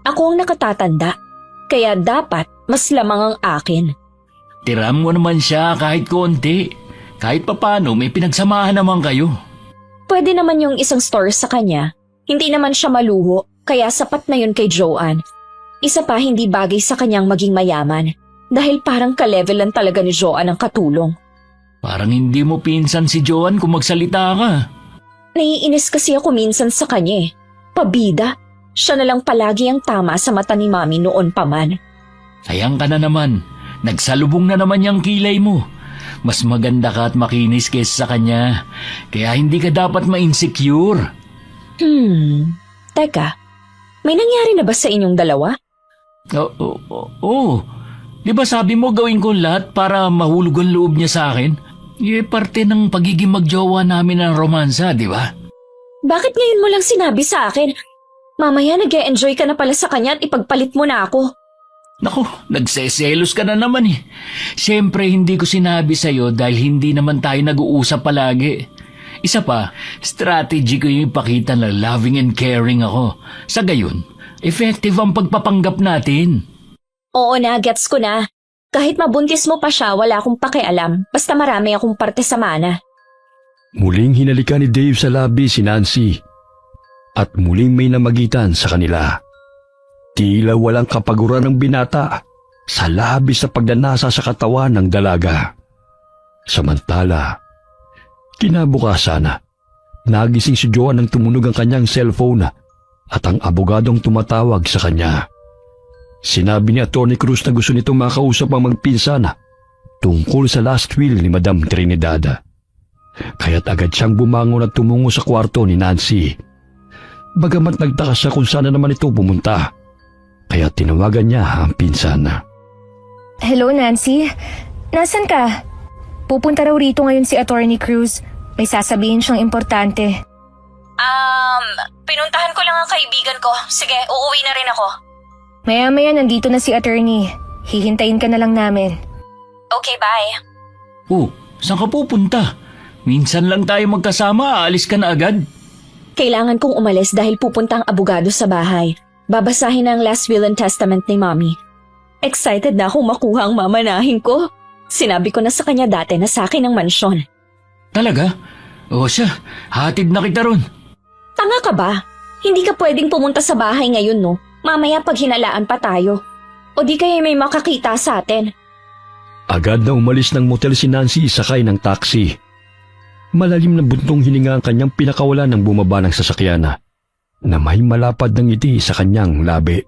Ako ang nakatatanda. Kaya dapat mas lamang ang akin. Tiram mo naman siya kahit konti. Kahit papano may pinagsamahan naman kayo. Pwede naman yung isang store sa kanya. Hindi naman siya maluho, kaya sapat na yun kay Joanne. Isa pa, hindi bagay sa kanyang maging mayaman. Dahil parang ka-level lang talaga ni Joanne ang katulong. Parang hindi mo pinsan si Joanne kung magsalita ka. Naiinis kasi ako minsan sa kanya eh. Pabida. Siya na lang palagi ang tama sa mata ni Mami noon pa man. Sayang ka na naman. Nagsalubong na naman yung kilay mo. Mas maganda ka at makinis kaysa sa kanya. Kaya hindi ka dapat ma-insecure. Teka. May nangyari na ba sa inyong dalawa? Oo. Di ba sabi mo gawin ko lahat para mahulog ang loob niya sa akin? Parte ng pagiging magjowa namin ng romansa, di ba? Bakit ngayon mo lang sinabi sa akin? Mamaya nag-e-enjoy ka na pala sa kanya at ipagpalit mo na ako. Naku, nagseselos ka na naman eh. Siyempre hindi ko sinabi sa'yo dahil hindi naman tayo nag-uusap palagi. Isa pa, strategy ko yung ipakita na loving and caring ako. Sa gayon, effective ang pagpapanggap natin. Oo na, gets ko na. Kahit mabuntis mo pa siya, wala akong pakialam. Basta marami akong parte sa mana. Muling hinalikan ni Dave sa labi si Nancy at muling may namagitan sa kanila. Tila walang kapaguran ng binata sa labis na pagnanasa sa katawan ng dalaga. Samantala, kinabukasan, nagising si Joan nang tumunog ang kanyang cellphone at ang abogadong tumatawag sa kanya. Sinabi ni Atty. Cruz na gusto nitong makausap ang magpinsan tungkol sa last will ni Madam Trinidad. Kaya't agad siyang bumangon at tumungo sa kwarto ni Nancy. Bagamat nagtaka siya kung saan na naman ito pumunta, kaya tinawagan niya ang pinsan. Hello, Nancy. Nasaan ka? Pupunta raw rito ngayon si Atty. Cruz. May sasabihin siyang importante. Pinuntahan ko lang ang kaibigan ko. Sige, uuwi na rin ako. Maya-maya nandito na si attorney. Hihintayin ka na lang namin. Okay, bye. Oh, saan ka pupunta? Minsan lang tayo magkasama, aalis ka na agad. Kailangan kong umalis dahil pupunta ang abogado sa bahay. Babasahin ang last will and testament ni Mommy. Excited na akong makuha ang mamanahin ko. Sinabi ko na sa kanya dati na sa akin ang mansyon. Talaga? O siya, hatid na kita ron. Tanga ka ba? Hindi ka pwedeng pumunta sa bahay ngayon, no? Mamaya pag hinalaan pa tayo. O di kaya may makakita sa atin. Agad na umalis ng motel si Nancy sakay ng taxi. Malalim na buntong hininga ang kanyang pinakawalan ng bumaba ng sasakyan na may malapad ng ngiti sa kanyang labi.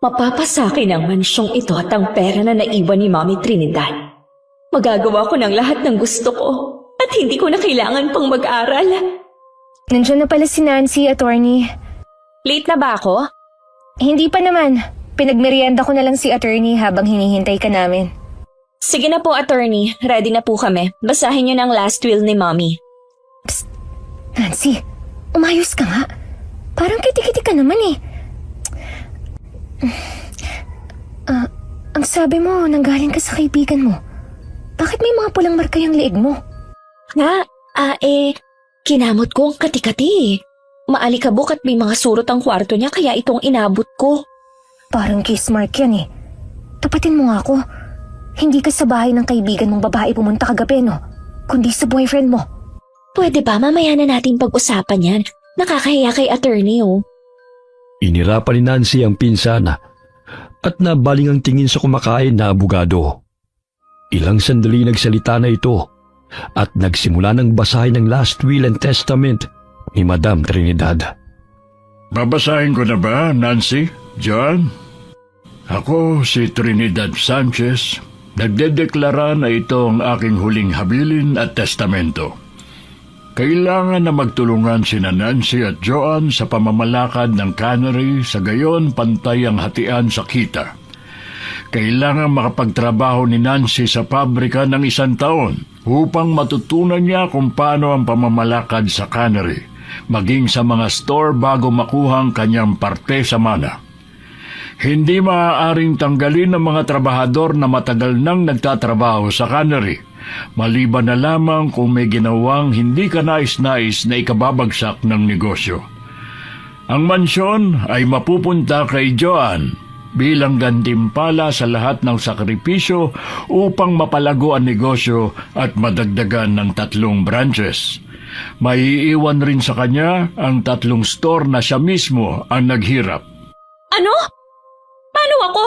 Mapapasakin ang mansyong ito at ang pera na naiwan ni Mommy Trinidad. Magagawa ko ng lahat ng gusto ko at hindi ko na kailangan pang mag-aral. Nandiyan na pala si Nancy, attorney. Late na ba ako? Hindi pa naman. Pinagmerienda ko na lang si attorney habang hinihintay ka namin. Sige na po, attorney. Ready na po kami. Basahin niyo ng last will ni Mommy. Nancy, umayos ka nga. Parang kiti-kiti ka naman eh. Ang sabi mo, nanggaling ka sa kaibigan mo. Bakit may mga pulang marka yung leeg mo? Kinamot ko ang kati-kati. Maalikabok at may mga surot ang kwarto niya kaya itong inabot ko. Parang kiss mark yan eh. Tapatin mo nga ako. Hindi ka sa bahay ng kaibigan mong babae pumunta kagabi, no? Kundi sa boyfriend mo. Pwede ba mamaya na natin pag-usapan yan? Nakakahiya kay attorney, oh. Inirapan ni Nancy ang pinsan at nabaling ang tingin sa kumakain na abogado. Ilang sandali nagsalita na ito at nagsimula ng basahin ang last will and testament ni Madam Trinidad. Babasahin ko na ba, Nancy? John? Ako si Trinidad Sanchez. Nagdedeklara na ito ang aking huling habilin at testamento. Kailangan na magtulungan sina Nancy at Joan sa pamamalakad ng cannery sa gayon pantay ang hatian sa kita. Kailangan makapagtrabaho ni Nancy sa pabrika ng 1 taon upang matutunan niya kung paano ang pamamalakad sa cannery, maging sa mga store bago makuha ang kanyang parte sa mana. Hindi maaaring tanggalin ng mga trabahador na matagal nang nagtatrabaho sa cannery, maliban na lamang kung may ginawang hindi ka nais-nais na ikababagsak ng negosyo. Ang mansyon ay mapupunta kay Joan bilang gantimpala sa lahat ng sakripisyo upang mapalago ang negosyo at madagdagan ng 3 branches. Maiiwan rin sa kanya ang 3 store na siya mismo ang naghirap. Ano? Paano ako?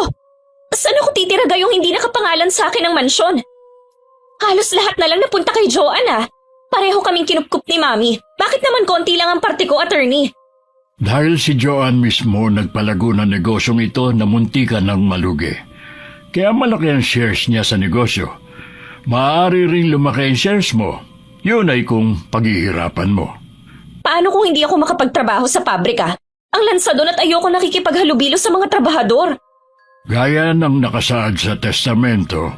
Saan ako titira gayong hindi nakapangalan sa akin ng mansyon? Halos lahat na lang napunta kay Joan, ah. Pareho kaming kinupkup ni Mommy. Bakit naman konti lang ang parte ko, attorney? Dahil si Joan mismo nagpalago ng negosyong ito na muntikan ng malugi. Kaya malaki ang shares niya sa negosyo. Maaari ring lumaki ang shares mo. Yun ay kung paghihirapan mo. Paano kung hindi ako makapagtrabaho sa pabrika? Ang lansadon at ayoko nakikipaghalubilo sa mga trabahador. Gaya ng nakasaad sa testamento,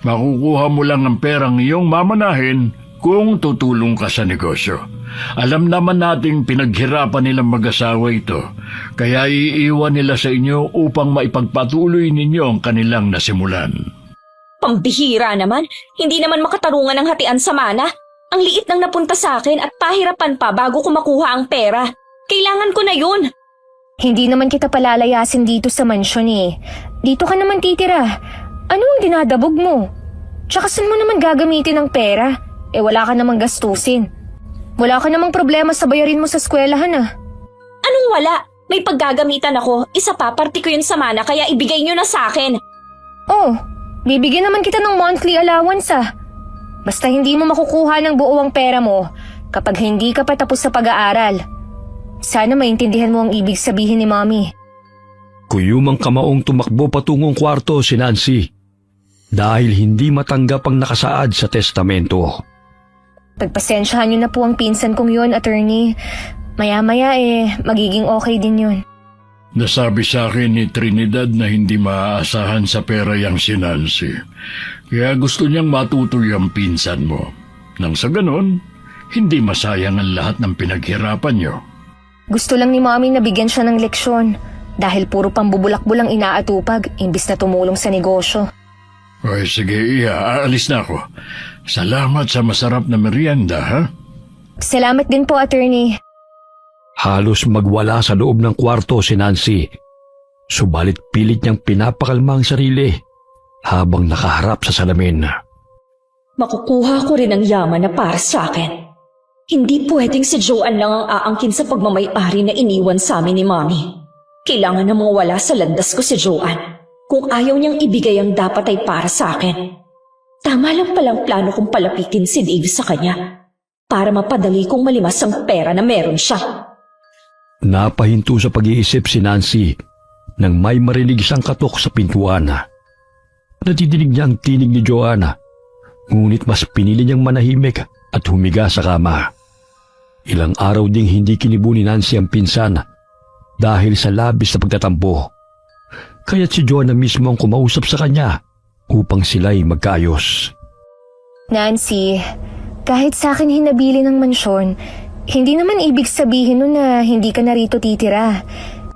makukuha mo lang ang perang iyong mamanahin kung tutulong ka sa negosyo. Alam naman nating pinaghirapan nilang mag-asawa ito, kaya iiwan nila sa inyo upang maipagpatuloy ninyo ang kanilang nasimulan. Pambihira naman, hindi naman makatarungan ng hatian sa mana. Ang liit nang napunta sa akin at pahirapan pa bago ko makuha ang pera. Kailangan ko na yun. Hindi naman kita palalayasin dito sa mansyon eh. Dito ka naman titira. Ano ang dinadabog mo? Tsaka saan mo naman gagamitin ang pera? Eh wala ka namang gastusin. Wala ka namang problema sa bayarin mo sa eskwelahan ah. Anong wala? May paggagamitan ako. Isa pa, party ko yun sa mana kaya ibigay nyo na sa akin. Oh, bibigyan naman kita ng monthly allowance ah. Basta hindi mo makukuha ng buo ang pera mo kapag hindi ka pa tapos sa pag-aaral. Sana maintindihan mo ang ibig sabihin ni Mommy. Kuyumang kamaong tumakbo patungong kwarto si Nancy dahil hindi matanggap ang nakasaad sa testamento. Pagpasensyahan niyo na po ang pinsan kong yun, attorney. Maya-maya magiging okay din yun. Nasabi sa akin ni Trinidad na hindi maaasahan sa pera yang si Nancy. Kaya gusto niyang matutoy ang pinsan mo. Nang sa ganon, hindi masayang ang lahat ng pinaghirapan niyo. Gusto lang ni Mommy na bigyan siya ng leksyon dahil puro pambubulak-bulang inaatupag imbis na tumulong sa negosyo. Ay sige, Iya, aalis na ako. Salamat sa masarap na merienda, ha? Salamat din po, attorney. Halos magwala sa loob ng kwarto si Nancy. Subalit pilit niyang pinapakalma ang sarili habang nakaharap sa salamin. Makukuha ko rin ang yaman na para sa akin. Hindi pwedeng si Joanne lang ang aangkin sa pagmamay-ari na iniwan sa amin ni Mommy. Kailangan na mawala sa landas ko si Joanne. Kung ayaw niyang ibigay ang dapat ay para sa akin. Tama lang palang plano kong palapitin si Dave sa kanya para mapadali kong malimas ang pera na meron siya. Napahinto sa pag-iisip si Nancy nang may marinig siyang katok sa pintuan. Natidinig niya ang tinig ni Joanna, ngunit mas pinili niyang manahimik at humiga sa kama. Ilang araw ding hindi kinibo ni Nancy ang pinsan dahil sa labis na pagtatampo. Kaya't si Joanna mismo ang kumausap sa kanya upang sila'y magkaayos. Nancy, kahit sa akin hinabili ng mansyon, hindi naman ibig sabihin nun na hindi ka na rito titira.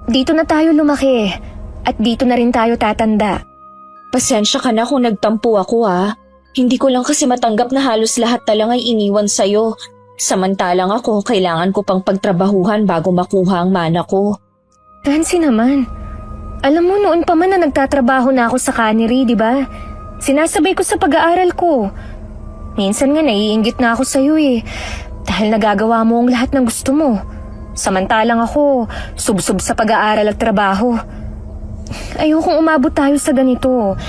Dito na tayo lumaki at dito na rin tayo tatanda. Pasensya ka na kung nagtampo ako Hindi ko lang kasi matanggap na halos lahat na lang ay iniwan sa'yo. Samantalang ako, kailangan ko pang pagtrabahuhan bago makuha ang mana ko. Nancy naman, alam mo noon pa man na nagtatrabaho na ako sa cannery, di ba? Sinasabay ko sa pag-aaral ko. Minsan nga naiinggit na ako sa'yo dahil nagagawa mo ang lahat ng gusto mo. Samantalang ako, subsob sa pag-aaral at trabaho. Ayokong umabot tayo sa ganito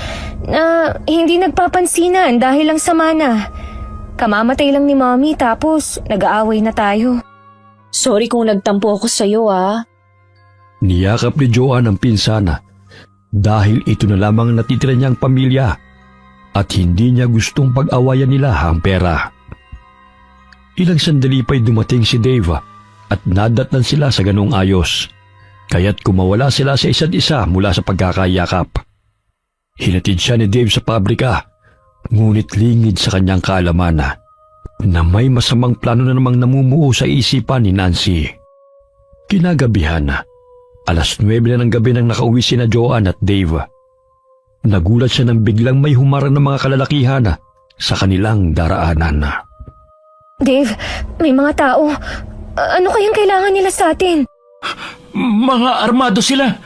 na hindi nagpapansinan dahil lang sa mana. Kamamatay lang ni Mommy tapos nag-aaway na tayo. Sorry kung nagtampo ako sa'yo Niyakap ni Joanne ang pinsana dahil ito na lamang natitira niyang pamilya at hindi niya gustong pag-awayan nila ang pera. Ilang sandali pa'y dumating si Dave at nadatnan sila sa ganong ayos, kaya't kumawala sila sa isa't isa mula sa pagkakayakap. Hinatid siya ni Dave sa pabrika, ngunit lingid sa kanyang kaalaman na may masamang plano na namang namumuo sa isipan ni Nancy. Kinagabihan, alas 9 na ng gabi nang nakauwi sina Joanne at Dave. Nagulat siya nang biglang may humarang ng mga kalalakihan sa kanilang daraanan. Dave, may mga tao. Ano kayang kailangan nila sa atin? Mga armado sila.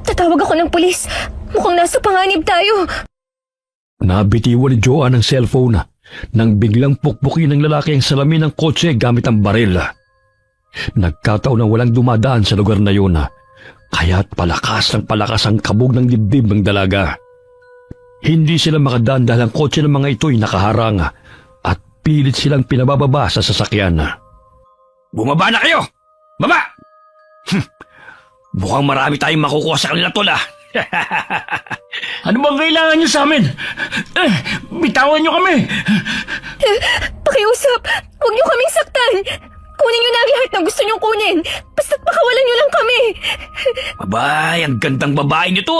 Tatawag ako ng pulis. Mukhang nasa panganib tayo. Nabitiwan ni Joanne ang cellphone nang biglang pukpukin ng lalaki ang salamin ng kotse gamit ang baril. Nagkataon na walang dumadaan sa lugar na yun, kaya't palakas ang kabog ng dibdib ng dalaga. Hindi sila makadaan dahil ang kotse ng mga ito'y nakaharang at pilit silang pinabababa sa sasakyan. Bumaba na kayo! Baba! Mukhang marami tayong makukuha sa kanila, tol. Ano bang kailangan niyo sa amin? Bitawan niyo kami! Pakiusap! Huwag niyo kaming saktan! Kunin niyo na ang lahat ng gusto niyong kunin! Basta't pakawalan niyo lang kami! Abay, ang gandang babae nito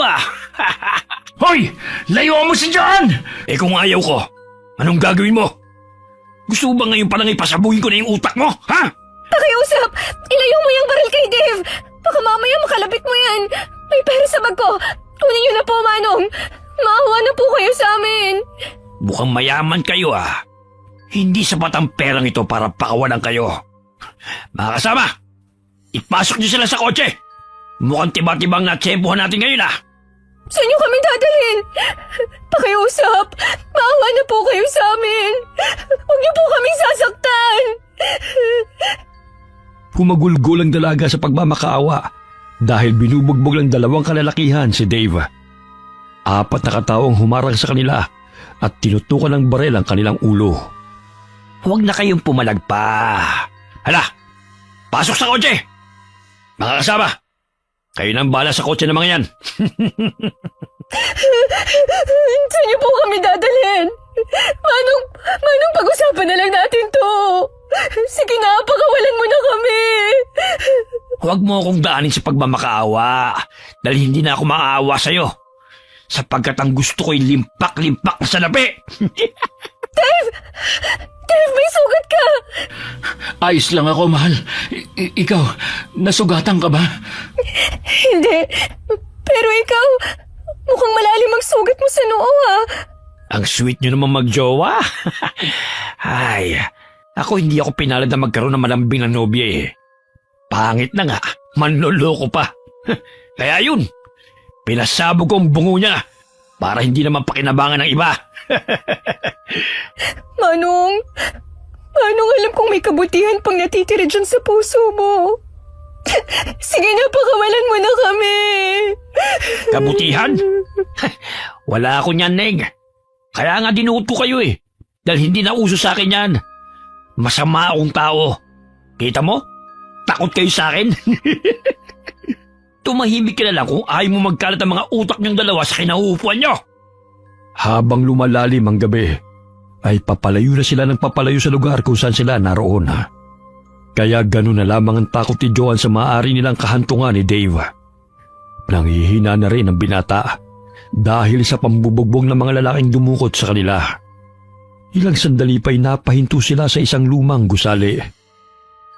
Hoy! Layuan mo si John! Eh kung ayaw ko, anong gagawin mo? Gusto mo ba ngayon palang ipasabuhin ko na yung utak mo, ha? Pakiusap! Ilayo mo yung baril kay Dave! Baka mamaya makalapit mo yan! May pera sa bag ko! Kunin niyo na po, Manong! Maawa na po kayo sa amin! Mukhang mayaman kayo, ah. Hindi sapat ang perang ito para pakawalan kayo. Mga kasama, ipasok niyo sila sa kotse. Mukhang tiba-tibang natsempuhan natin ngayon, ah. Saan niyo kami dadalhin? Pakiusap! Maawa na po kayo sa amin! Huwag niyo po kaming sasaktan! Humagulgol ang dalaga sa pagmamakaawa dahil binubugbog ng dalawang kalalakihan si Dave. 4 na kataong humarang sa kanila at tinutukan ng barel ang kanilang ulo. Huwag na kayong pumalag pa. Hala, pasok sa kotse! Mga kasama, kayo nang bala sa kotse ng mga yan. Saan niyo po kami dadalhin? Manong pag-usapan na lang natin to. Sige na, pakawalan mo na kami. Huwag mo akong daanin sa pagmamakaawa dahil hindi na ako maaawa sa'yo. Sapagkat ang gusto ko'y limpak-limpak na salapi. Dave, may sugat ka. Ayos lang ako, mahal. Ikaw, nasugatan ka ba? Hindi. Pero ikaw, mukhang malalim ang sugat mo sa noo, ah. Ang sweet nyo naman magjowa. Ay, ako hindi ako pinalad na magkaroon ng malambing na nobya eh. Pangit na nga, manloloko pa. Kaya yun, pinasabog ko ang bungo niya para hindi naman pakinabangan ng iba. Manong, alam kong may kabutihan pang natitira dyan sa puso mo. Sige na, pakawalan mo na kami. Kabutihan? Wala ako niyan, Neng. Kaya nga dinuot ko kayo eh. Dahil hindi na uso sa akin yan. Masama akong tao. Kita mo? Takot kayo sa akin. Tumahimik ka na lang kung ayaw mo magkalat ang mga utak niyong dalawa sa kinahupuan niyo. Habang lumalalim ang gabi, ay papalayo na sila ng papalayo sa lugar kung saan sila naroon. Kaya ganun na lamang ang takot ni Joan sa maaari nilang kahantungan ni Dave. Nanghihina na rin ang binata dahil sa pambubugbog ng mga lalaking dumukot sa kanila. Ilang sandali pa'y napahinto sila sa isang lumang gusali.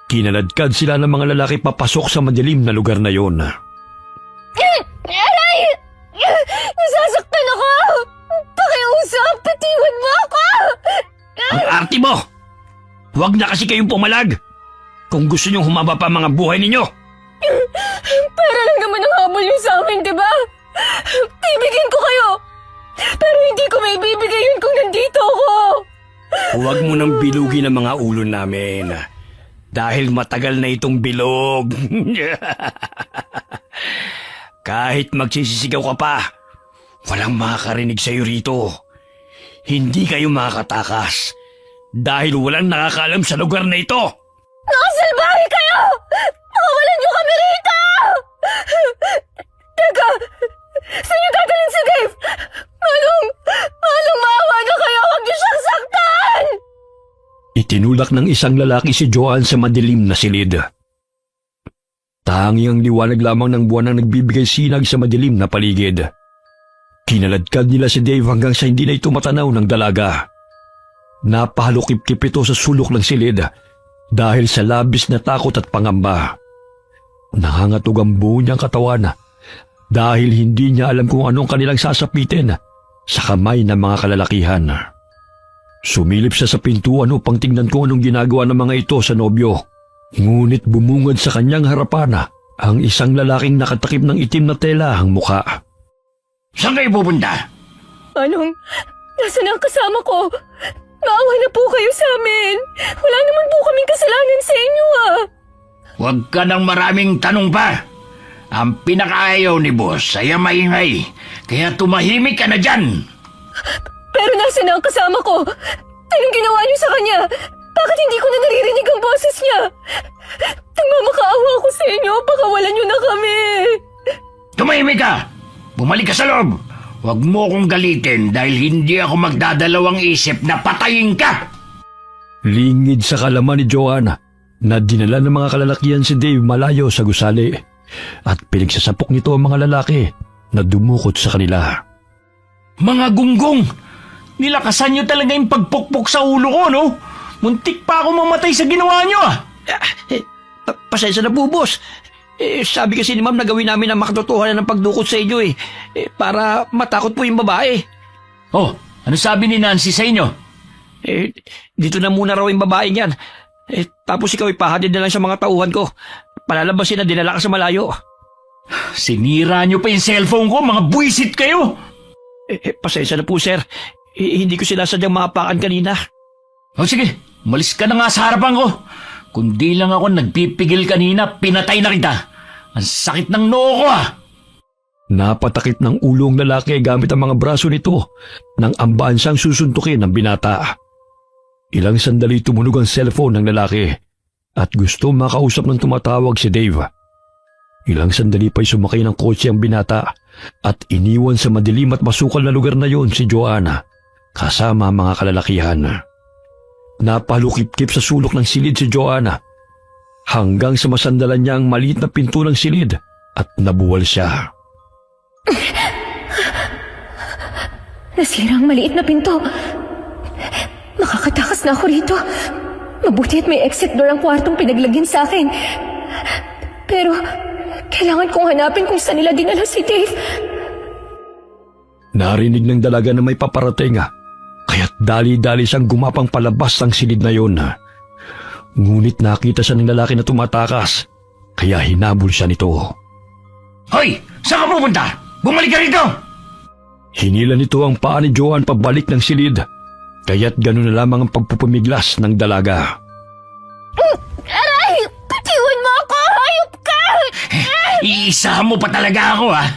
Kinaladkad sila ng mga lalaki papasok sa madilim na lugar na yon. Aray! Nasasaktan ako! Pakiusap! Patiwan mo ako! Ang arte mo! Huwag na kasi kayong pumalag! Kung gusto niyong humaba pa ang mga buhay ninyo! Para lang naman ang habol niyo sa amin, di ba? Bibigyan ko kayo! Pero hindi ko may bibigay yun kung nandito ako! Huwag mo nang bilugin ang mga ulo namin. Dahil matagal na itong bilog. Kahit magsisisigaw ka pa, walang makakarinig sa'yo rito. Hindi kayo makakatakas. Dahil walang nakakaalam sa lugar na ito. Nakasalbahe kayo! Pakawalan niyo kami rito! Teka! Saan niyo dadalhin si Dave? Manong, maawa na kayo! Huwag niyo siyang saktan! Itinulak ng isang lalaki si Joan sa madilim na silid. Tangi ang liwanag lamang ng buwan ang nagbibigay sinag sa madilim na paligid. Kinaladkad nila si Dave hanggang sa hindi na ito matanaw ng dalaga. Napahalukip-kip ito sa sulok ng silid dahil sa labis na takot at pangamba. Nangangatog ang buo niyang katawan dahil hindi niya alam kung anong kanilang sasapitin sa kamay ng mga kalalakihan. Sumilip siya sa pintuan upang tingnan kung anong ginagawa ng mga ito sa nobyo. Ngunit bumungad sa kanyang harapan ang isang lalaking nakatakip ng itim na tela ang mukha. Saan kayo pupunta? Manong, nasaan ang kasama ko? Maawa na po kayo sa amin. Wala naman po kaming kasalanan sa inyo, ah. Huwag ka ng maraming tanong pa. Ang pinakaayaw ni boss ay ang maingay. Kaya tumahimik ka na dyan. Pero nasaan na ang kasama ko? Anong ginawa niyo sa kanya? Bakit hindi ko na naririnig ang boses niya? Nagmamakaawa ako sa inyo. Pakawalan niyo na kami. Tumahimik ka! Bumalik ka sa loob! Huwag mo akong galitin dahil hindi ako magdadalawang isip na patayin ka! Lingid sa kalaman ni Joan na dinala ng mga kalalakihan si Dave malayo sa gusali at pinagsasapok nito ang mga lalaki na dumukot sa kanila. Mga gunggong! Nilakasan niyo talaga yung pagpukpok sa ulo ko, no? Muntik pa ako mamatay sa ginawa niyo ah! Pasensya na po, boss. Sabi kasi ni ma'am na gawin namin ang makatotohanan ng pagdukot sa inyo para matakot po yung babae. Oh, ano sabi ni Nancy sa inyo? Dito na muna raw yung babae niyan. Tapos ikaw ipahatid na lang sa mga tauhan ko. Palalabasin na dinala ka sa malayo. Sinira niyo pa yung cellphone ko, mga buwisit kayo! Pasensya na po, sir. Hindi ko sila sadyang maapakan kanina. O sige, umalis ka na nga sa harapan ko. Kundi lang ako nagpipigil kanina, pinatay na kita. Ang sakit ng noo ko ah! Napatakip ng ulo ang lalaki gamit ang mga braso nito nang ambaan siyang susuntukin ng binata. Ilang sandali tumunog ang cellphone ng lalaki at gusto makausap ng tumatawag si Dave. Ilang sandali pa'y sumakay ng kotse ang binata at iniwan sa madilim at masukal na lugar na yon si Joanna kasama ang mga kalalakihan. Napalukip-kip sa sulok ng silid si Joanna hanggang sa masandalan niya ang maliit na pinto ng silid at nabuwal siya. Nasira ang maliit na pinto. Makakatakas na ako rito. Mabuti at may exit door ang kwartong pinaglagyan sa akin. Pero, kailangan kong hanapin kung saan nila dinala si Dave. Narinig ng dalaga na may paparating kaya't dali-dali siyang gumapang palabas ng silid na yon. Ngunit nakita siya ng lalaki na tumatakas kaya hinabol siya nito. Hoy! Saan ka pupunta? Bumalik ka rito! Hinila nito ang paa ni Joan pabalik ng silid kaya't gano'n na lamang ang pagpupumiglas ng dalaga. Aray! Bitiwan mo ako! Hayop ka! Iisahan mo pa talaga ako ah!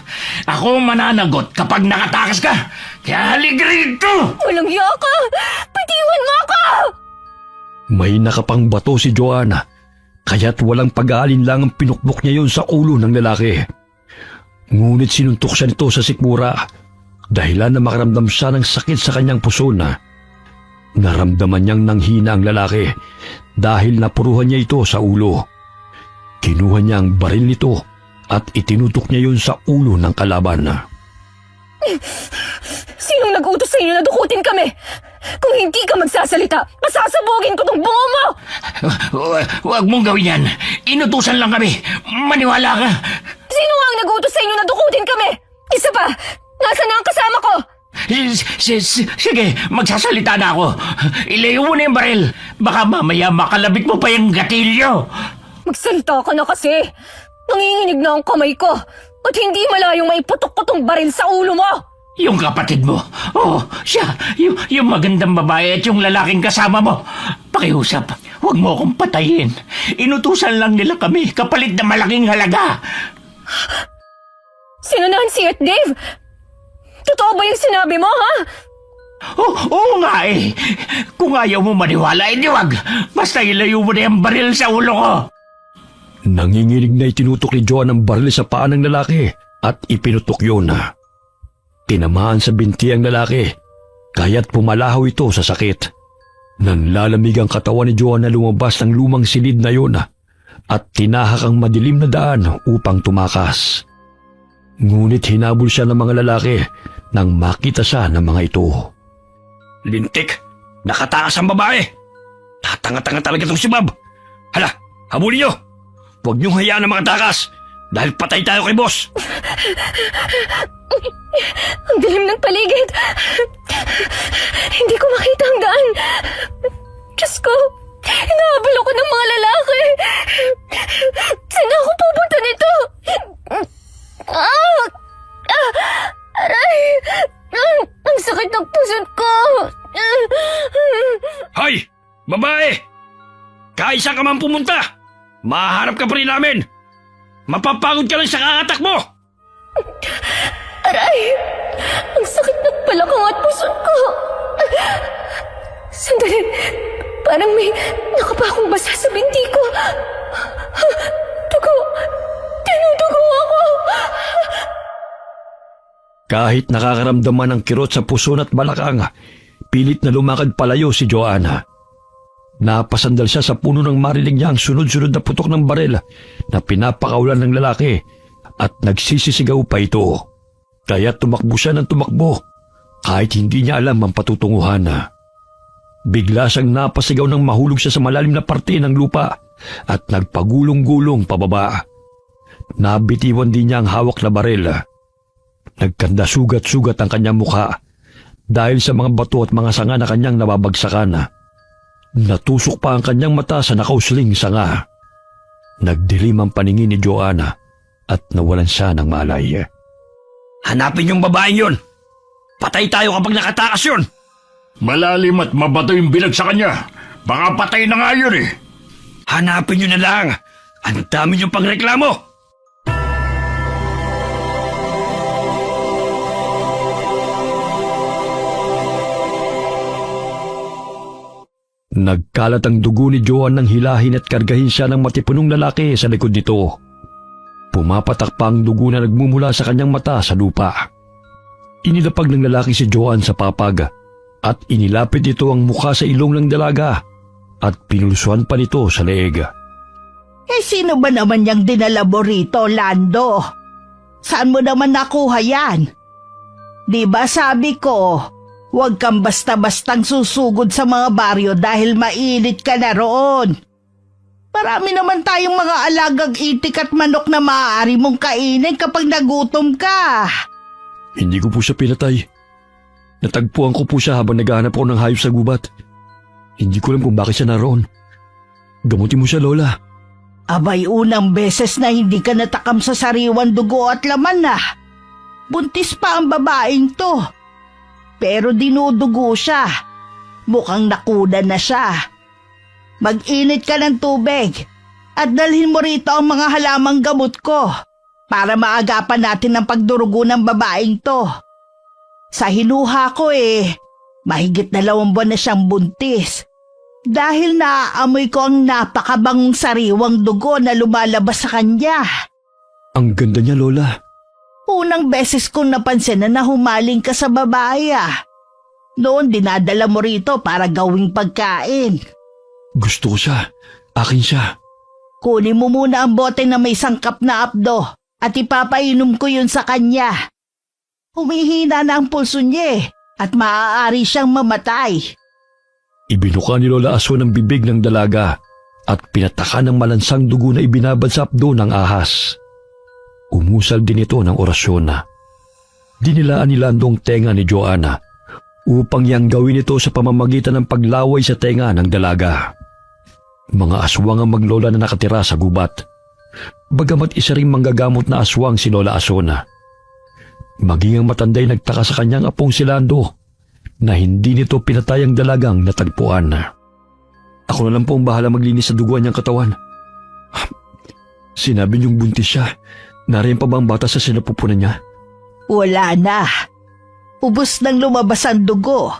Ako mananagot kapag nakatakas ka! Kaya halig rito! Walang hiya ka! Bitiwan mo ako! May nakapang bato si Joanna kaya't walang pag-aalinlang ang pinukbok niya yon sa ulo ng lalaki. Ngunit sinuntok siya nito sa sikmura dahilan na makaramdam siya ng sakit sa kanyang puso na. Naramdaman niyang nanghina ang lalaki dahil napuruhan niya ito sa ulo. Kinuha niya ang baril nito at itinutok niya yun sa ulo ng kalaban. Sinong nag-utos sa inyo na dukutin kami? Kung hindi ka magsasalita, masasabugin ko tong bungo mo! Huwag mong gawin yan. Inutusan lang kami. Maniwala ka. Sino nga ang nag-utos sa inyo na dukutin kami? Isa pa, nasaan na ang kasama ko? Sige, magsasalita na ako. Ilayo mo na yung baril. Baka mamaya makalabit mo pa yung gatilyo. Magsalita ka na kasi. Nanginginig na ang kamay ko. At hindi malayong maiputok ko tong baril sa ulo mo. Yung kapatid mo. Oh, siya. Yung magandang babae at yung lalaking kasama mo. Pakiusap, huwag mo akong patayin. Inutusan lang nila kami kapalit na malaking halaga. Sino Nancy at Dave? Totoo ba yung sinabi mo, ha? Oo nga eh. Kung ayaw mo maniwala, edi wag. Basta ilayo mo na yung baril sa ulo ko. Nanginginig na itinutok ni Joan ang baril sa paa ng lalaki at ipinutok yun. Tinamaan sa binti ang lalaki, kaya't pumalahaw ito sa sakit. Nanlalamig ang katawan ni Joan na lumabas ng lumang silid na yun at tinahak ang madilim na daan upang tumakas. Ngunit hinabol siya ng mga lalaki nang makita siya ng mga ito. Lintik! Nakatakas ang babae! Tatanga-tanga talaga itong si Bob! Hala! Habulin niyo! Huwag niyong hayaan na makatakas dahil patay tayo kay boss! Ang dilim ng paligid. Hindi ko makita ang daan. Diyos ko, hinahabol ako ng mga lalaki. Saan ako pupunta nito? Aray! Ang sakit ng pusod ko. Hoy! Babae! Kahit saan ka man pumunta, mahaharap ka pa rin namin. Mapapagod ka lang sa kakatak mo. Aray! Ang sakit ng balakang at pusod ko. Sandali, parang may nakapakong basa sa binti ko. Dugo! Tinudugo ako! Kahit nakakaramdaman ng kirot sa puso at balakang, pilit na lumakad palayo si Joanna. Napasandal siya sa puno ng mariling niya ang sunod-sunod na putok ng baril na pinapakaulan ng lalaki at nagsisisigaw pa ito. Kaya tumakbo siya ng tumakbo kahit hindi niya alam ang patutunguhan. Bigla siyang napasigaw ng mahulog siya sa malalim na parte ng lupa at nagpagulong-gulong pababa. Nabitiwan din niya ang hawak na baril. Nagkanda sugat-sugat ang kanyang mukha dahil sa mga bato at mga sanga na kanyang nababagsakan. Natusok pa ang kanyang mata sa nakausling sanga. Nagdilim ang paningin ni Joanna at nawalan siya ng malay. Hanapin yung babaeng yun! Patay tayo kapag nakatakas yun! Malalim at mabato yung bilag sa kanya. Baka patay na nga yun eh. Hanapin nyo na lang! Ang dami nyo pangreklamo! Nagkalat ang dugo ni Joan nang hilahin at kargahin siya ng matipunong lalaki sa likod nito. Pumapatak pa ang dugo na nagmumula sa kanyang mata sa lupa. Inilapag ng lalaki si Joan sa papag at inilapit ito ang mukha sa ilong ng dalaga at pinulsuhan pa nito sa leeg. Sino ba naman yung dinala mo rito, Lando? Saan mo naman nakuha yan? Di ba sabi ko, huwag kang basta-bastang susugod sa mga baryo dahil mainit ka na roon. Marami naman tayong mga alagang itik at manok na maaari mong kainin kapag nagutom ka. Hindi ko po siya pinatay. Natagpuan ko po siya habang naghahanap ako ng hayop sa gubat. Hindi ko alam kung bakit siya naroon. Gamutin mo siya, Lola. Abay, unang beses na hindi ka natakam sa sariwan dugo at laman na. Buntis pa ang babaeng to. Pero dinudugo siya. Mukhang nakuna na siya. Mag-init ka ng tubig at dalhin mo rito ang mga halamang gamot ko para maagapan natin ang pagdurugo ng babaeng to. Sa hinuha ko mahigit 2 buwan na siyang buntis. Dahil naaamoy ko ang napakabangong sariwang dugo na lumalabas sa kanya. Ang ganda niya, Lola. Unang beses kong napansin na humaling ka sa babae. Noon dinadala mo rito para gawing pagkain. Gusto ko siya. Akin siya. Kunin mo muna ang bote na may sangkap na apdo at ipapainom ko yun sa kanya. Humihina na ang pulso niya at maaari siyang mamatay. Ibinuka ni Lola Aso ng bibig ng dalaga at pinataka ng malansang dugo na ibinabad sa apdo ng ahas. Umusal din ito ng orasyon. Dinilaan ni Lando ang tenga ni Joanna upang yang gawin ito sa pamamagitan ng paglaway sa tenga ng dalaga. Mga aswang ang maglola na nakatira sa gubat. Bagamat isa ring manggagamot na aswang si Lola Asona. Maging ang matanday nagtaka sa kanyang apong si Lando na hindi nito pinatay ang dalagang natagpuan. Ako na lang po ang bahala maglinis sa duguan niyang katawan. Sinabi niyong buntis siya. Nariyan pa ba ang bata sa sinapupunan niya? Wala na. Ubus nang lumabas ang dugo.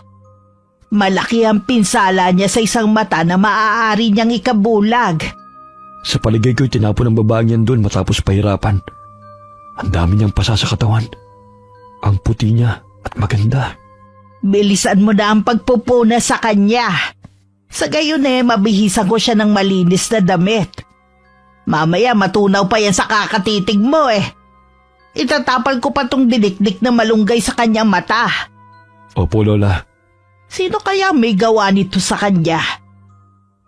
Malaki ang pinsala niya sa isang mata na maaari niyang ikabulag. Sa paligay ko'y tinapon ang babaeng yan doon matapos pahirapan. Ang dami niyang pasa sa katawan. Ang puti niya at maganda. Bilisan mo na ang pagpupuna sa kanya. Sa gayon mabihisan ko siya ng malinis na damit. Mamaya matunaw pa yan sa kakatitig mo Itatapal ko pa tong dinikdik na malunggay sa kanyang mata. Opo, Lola. Sino kaya may gawa nito sa kanya?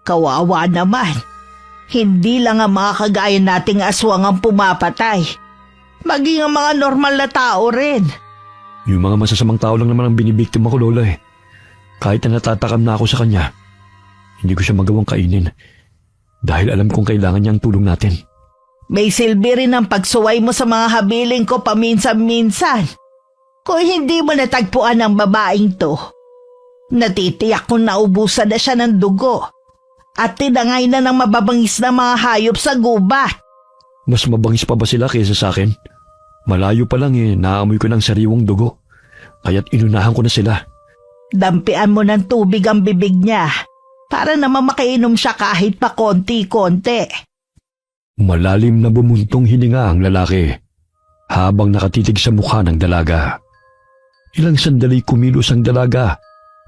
Kawawa naman. Hindi lang ang mga kagaya nating aswang ang pumapatay. Maging ang mga normal na tao rin. Yung mga masasamang tao lang naman ang binibiktima ko, Lola Kahit na natatakam na ako sa kanya, hindi ko siya magawang kainin. Dahil alam kong kailangan niya ang tulong natin. May silbi rin ang pagsuway mo sa mga habiling ko paminsan-minsan. Kung hindi mo natagpuan ang babaeng to, natitiyak kong naubusan na siya ng dugo at tinangay na ng mababangis na mga hayop sa gubat. Mas mabangis pa ba sila kaysa sa akin? Malayo pa lang naamoy ko ng sariwang dugo. Kaya't inunahan ko na sila. Dampian mo ng tubig ang bibig niya para naman makainom siya kahit pa konti-konti. Malalim na bumuntong hininga ang lalaki habang nakatitig sa mukha ng dalaga. Ilang sandali kumilos ang dalaga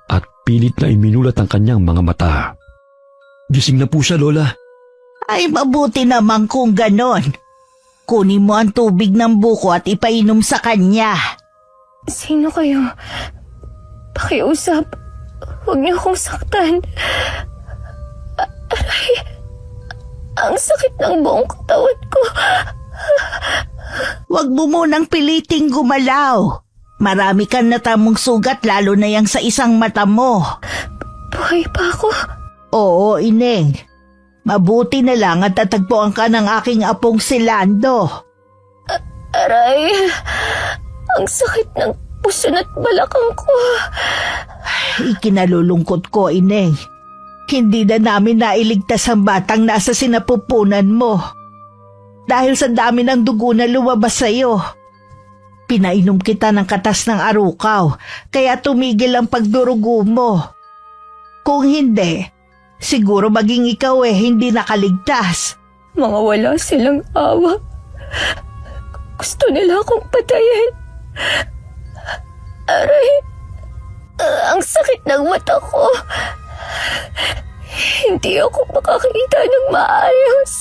at pilit na iminulat ang kanyang mga mata. Gising na po siya, Lola. Ay mabuti naman kung ganon. Kunin mo ang tubig ng buko at ipainom sa kanya. Sino kayo? Pakiusap. Huwag niyo akong saktan. Aray, ang sakit ng buong katawan ko. Huwag mo munang piliting gumalaw. Marami kang natamong sugat lalo na yang sa isang mata mo. Buhay pa ako. Oo, Ineng. Mabuti na lang at tatagpuan ka ng aking apong si Lando. Aray, ang sakit ng puso at balakang ko. Ikinalulungkot ko, Ineng. Hindi na namin nailigtas ang batang nasa sinapupunan mo. Dahil sa dami ng dugo na lumabas sa'yo. Pinainom kita ng katas ng arukaw, kaya tumigil ang pagdurugo mo. Kung hindi, siguro maging ikaw hindi nakaligtas. Mga wala silang awa. Gusto nila akong patayin. Aray, ang sakit ng mata ko. Hindi ako makakita ng maayos.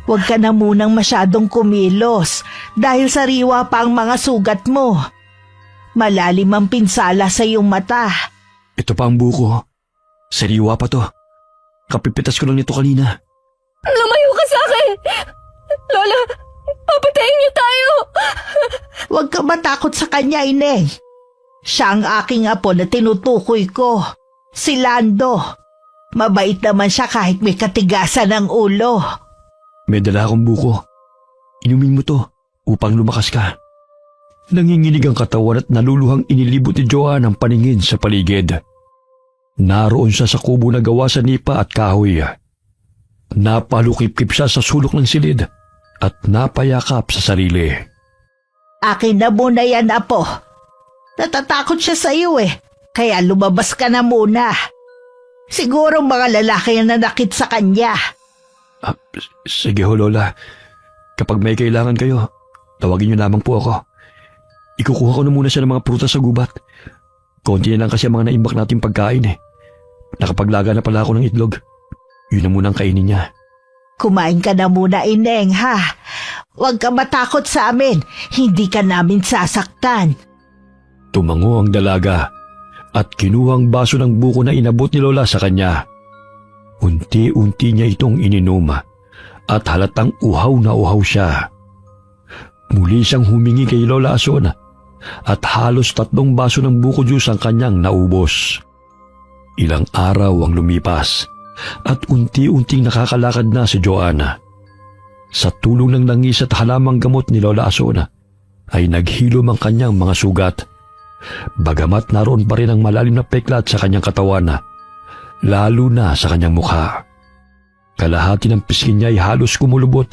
Huwag ka na munang masyadong kumilos dahil sariwa pa ang mga sugat mo. Malalim ang pinsala sa iyong mata. Ito pa ang buko. Sariwa pa to. Kapipitas ko lang nito kanina. Lumayo ka sa akin! Lola, papatayin niyo tayo! Huwag ka matakot sa kanya, Ineng. Siya ang aking apo na tinutukoy ko. Si Lando. Mabait naman siya kahit may katigasan ng ulo. May dala akong buko. Inumin mo to upang lumakas ka. Nanginginig ang katawan at naluluhang inilibot ni Joanne ang paningin sa paligid. Naroon siya sa kubo na gawa sa nipa at kahoy. Napalukip-kip siya sa sulok ng silid at napayakap sa sarili. Akin na muna yan, apo. Natatakot siya sa iyo kaya lumabas ka na muna. Siguro mga lalaki ang nanakit sa kanya. Sige ho, Lola. Kapag may kailangan kayo, tawagin niyo lamang po ako. Ikukuha ko na muna siya ng mga prutas sa gubat. Konti na lang kasi ang mga naimbak natin pagkain Nakapaglaga na pala ako ng itlog. Yun na muna ang kainin niya. Kumain ka na muna, Ineng, ha? Huwag ka matakot sa amin. Hindi ka namin sasaktan. Tumango ang dalaga at kinuhang baso ng buko na inabot ni Lola sa kanya. Unti-unti niya itong ininom at halatang uhaw na uhaw siya. Muli siyang humingi kay Lola Ason at halos 3 baso ng buko juice ang kanyang naubos. Ilang araw ang lumipas at unti-unting nakakalakad na si Joanna. Sa tulong ng langis at halamang gamot ni Lola Ason ay naghilom ang kanyang mga sugat. Bagamat naroon pa rin ang malalim na peklat sa kanyang katawan, lalo na sa kanyang mukha. Kalahati ng pisngi niya ay halos kumulubot.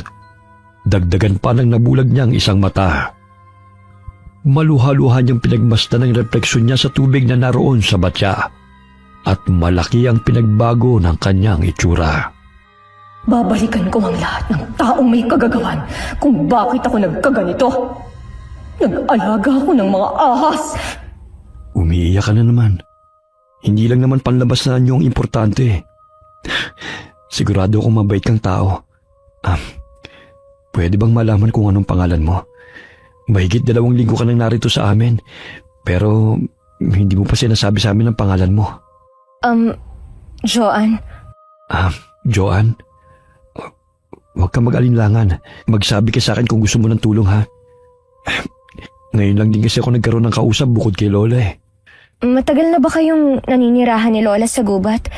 Dagdagan pa ng nabulag niyang isang mata. Maluha-luha niyang pinagmasdan ang refleksyon niya sa tubig na naroon sa batya. At malaki ang pinagbago ng kanyang itsura. Babalikan ko ang lahat ng taong may kagagawan kung bakit ako nagkaganito. Nag-alaga ako ng mga ahas. Umiiyak ka na naman. Hindi lang naman panlabas na anyo ang importante. Sigurado akong mabait kang tao. Pwede bang malaman kung anong pangalan mo? Mahigit 2 linggo ka nang narito sa amin, pero hindi mo pa sinasabi sa amin ang pangalan mo. Joanne. Joanne? Huwag kang mag-alinlangan. Magsabi ka sa akin kung gusto mo ng tulong, ha? Ngayon lang din kasi ako nagkaroon ng kausap bukod kay Lola Matagal na ba kayong naninirahan ni Lola sa gubat?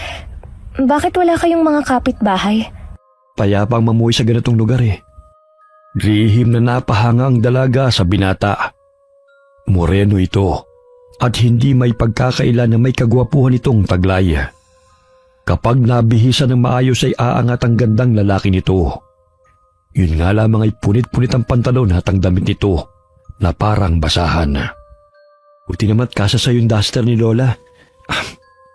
Bakit wala kayong mga kapitbahay? Payapa ang mamuhay sa ganitong lugar Lihim na napahanga ang dalaga sa binata. Moreno ito at hindi may pagkakaila na may kagwapuhan itong taglay. Kapag nabihisa ng maayos ay aangat ang gandang lalaki nito. Yun nga lamang ay punit-punit ang pantalon at ang damit nito na parang basahan. Buti naman kasa sa yung duster ni Lola.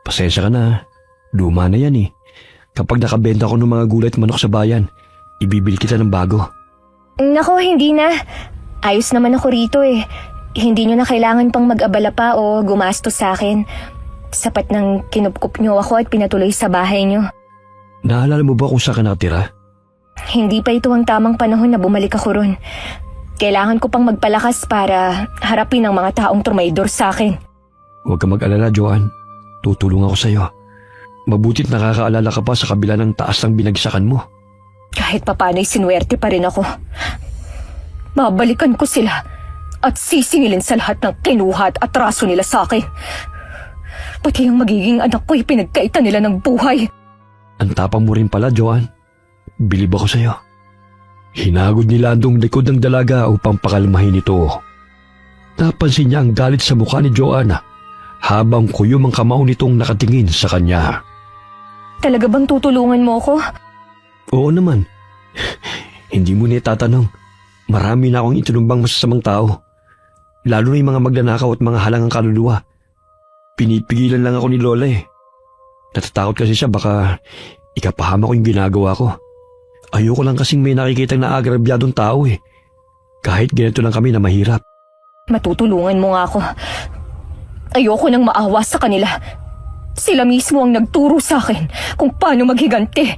Pasensya ka na. Luma na yan Kapag nakabenta ko ng mga gulay at manok sa bayan, ibibili kita ng bago. Nako, hindi na. Ayos naman ako rito Hindi nyo na kailangan pang mag-abala pa o gumastos sa akin. Sapat nang kinupkup nyo ako at pinatuloy sa bahay nyo. Naalala mo ba kung saan ka nakatira? Hindi pa ito ang tamang panahon na bumalik ako ron. Kailangan ko pang magpalakas para harapin ang mga taong trumaydor sa akin. Huwag ka mag-alala, Joanne. Tutulong ako sa'yo. Mabutit nakakaalala ka pa sa kabila ng taas ng binagsakan mo. Kahit papanay sinuwerte pa rin ako. Babalikan ko sila at sisingilin sa lahat ng kinuha at atraso nila sa akin. Pati ang magiging anak ko'y pinagkaitan nila ng buhay. Ang tapang mo rin pala, Joan. Bilib ako sa'yo. Hinagod ni Landong likod ng dalaga upang pakalmahin ito. Napansin niya ang galit sa mukha ni Joanna habang kuyom ang kamao nitong nakatingin sa kanya. Talaga bang tutulungan mo ako? Oo naman. Hindi mo na itatanong. Marami na akong itinumbang masasamang tao. Lalo na yung mga magnanakaw at mga halangang kaluluwa. Pinipigilan lang ako ni Lola eh. Natatakot kasi siya baka ikapahama ko yung ginagawa ko. Ayoko lang kasing may nakikitang naagrabyadong tao eh. Kahit ganito lang kami na mahirap. Matutulungan mo nga ako. Ayoko nang maawa sa kanila. Sila mismo ang nagturo sa akin kung paano maghiganti.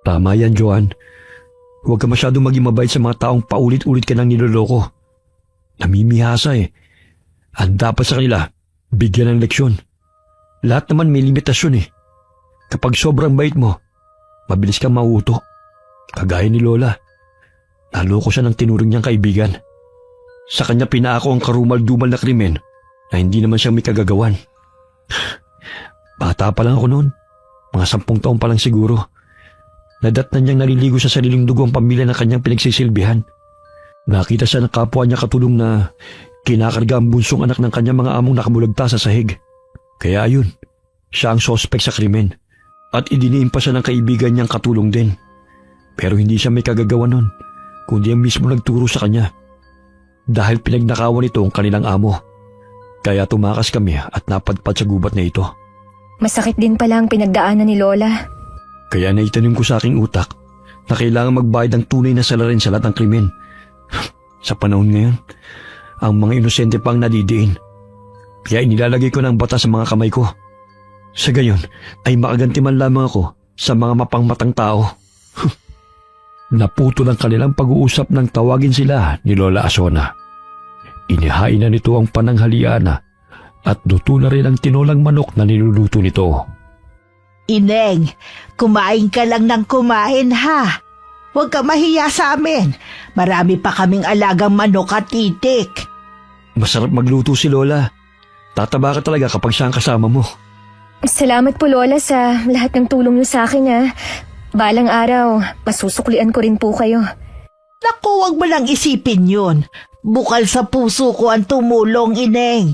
Tama yan, Joan. Huwag ka masyadong maging mabait sa mga taong paulit-ulit ka nang niloloko. Namimihasa eh. Ang dapat sa kanila, bigyan ng leksyon. Lahat naman may limitasyon eh. Kapag sobrang bait mo, mabilis kang mauuto. Kagaya ni Lola. Naloko siya ng tinuring niyang kaibigan. Sa kanya pinaako ang karumal-dumal na krimen na hindi naman siyang may kagagawan. Bata pa lang ako noon. Mga 10 taon pa lang siguro. Nadatnan niyang naliligo sa sariling dugo ang pamilya ng kanyang pinagsisilbihan. Nakita siya ng kapwa niya katulong na kinakarga ang bunsong anak ng kanyang mga among nakamulagta sa sahig. Kaya ayun, siya ang sospek sa krimen. At idiniin pa siya ng kaibigan niyang katulong din. Pero hindi siya may kagagawa nun, kundi ang mismo nagturo sa kanya. Dahil pinagnakawan ito ang kanilang amo. Kaya tumakas kami at napadpad sa gubat na ito. Masakit din pala ang pinagdaanan ni Lola. Kaya naitanim ko sa aking utak na kailangan magbayad ng tunay na salarin sa lahat ng krimen. Sa panahon ngayon, ang mga inosente pang nadidiin. Kaya inilalagay ko ng batas sa mga kamay ko. Sa gayon ay makaganti man lamang ako sa mga mapangmatang tao. Naputo ng kanilang pag-uusap nang tawagin sila ni Lola Asona. Inihain na nito ang pananghalian at luto na rin ang tinolang manok na niluluto nito. Ineng, kumain ka lang ng kumain ha. Huwag ka mahiya sa amin. Marami pa kaming alagang manok at itik. Masarap magluto si Lola. Tataba ka talaga kapag siya ang kasama mo. Salamat po Lola sa lahat ng tulong niyo sa akin ha. Balang araw, masusuklian ko rin po kayo. Naku, huwag mo lang isipin yun. Bukal sa puso ko ang tumulong, Ineng.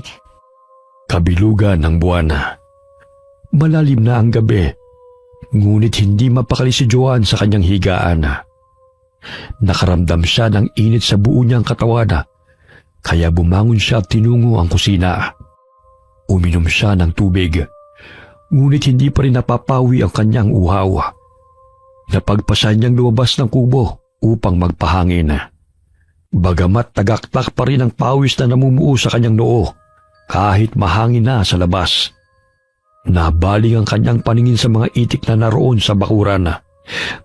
Kabilugan ng buwan. Malalim na ang gabi, ngunit hindi mapakali si Joan sa kanyang higaan. Nakaramdam siya ng init sa buo niyang katawan, kaya bumangon siya at tinungo ang kusina. Uminom siya ng tubig, ngunit hindi pa rin napapawi ang kanyang uhaw. Napagpasan niyang lumabas ng kubo upang magpahangin. Bagamat tagaktak pa rin ang pawis na namumuo sa kanyang noo, kahit mahangin na sa labas. Nabaling ang kanyang paningin sa mga itik na naroon sa bakuran,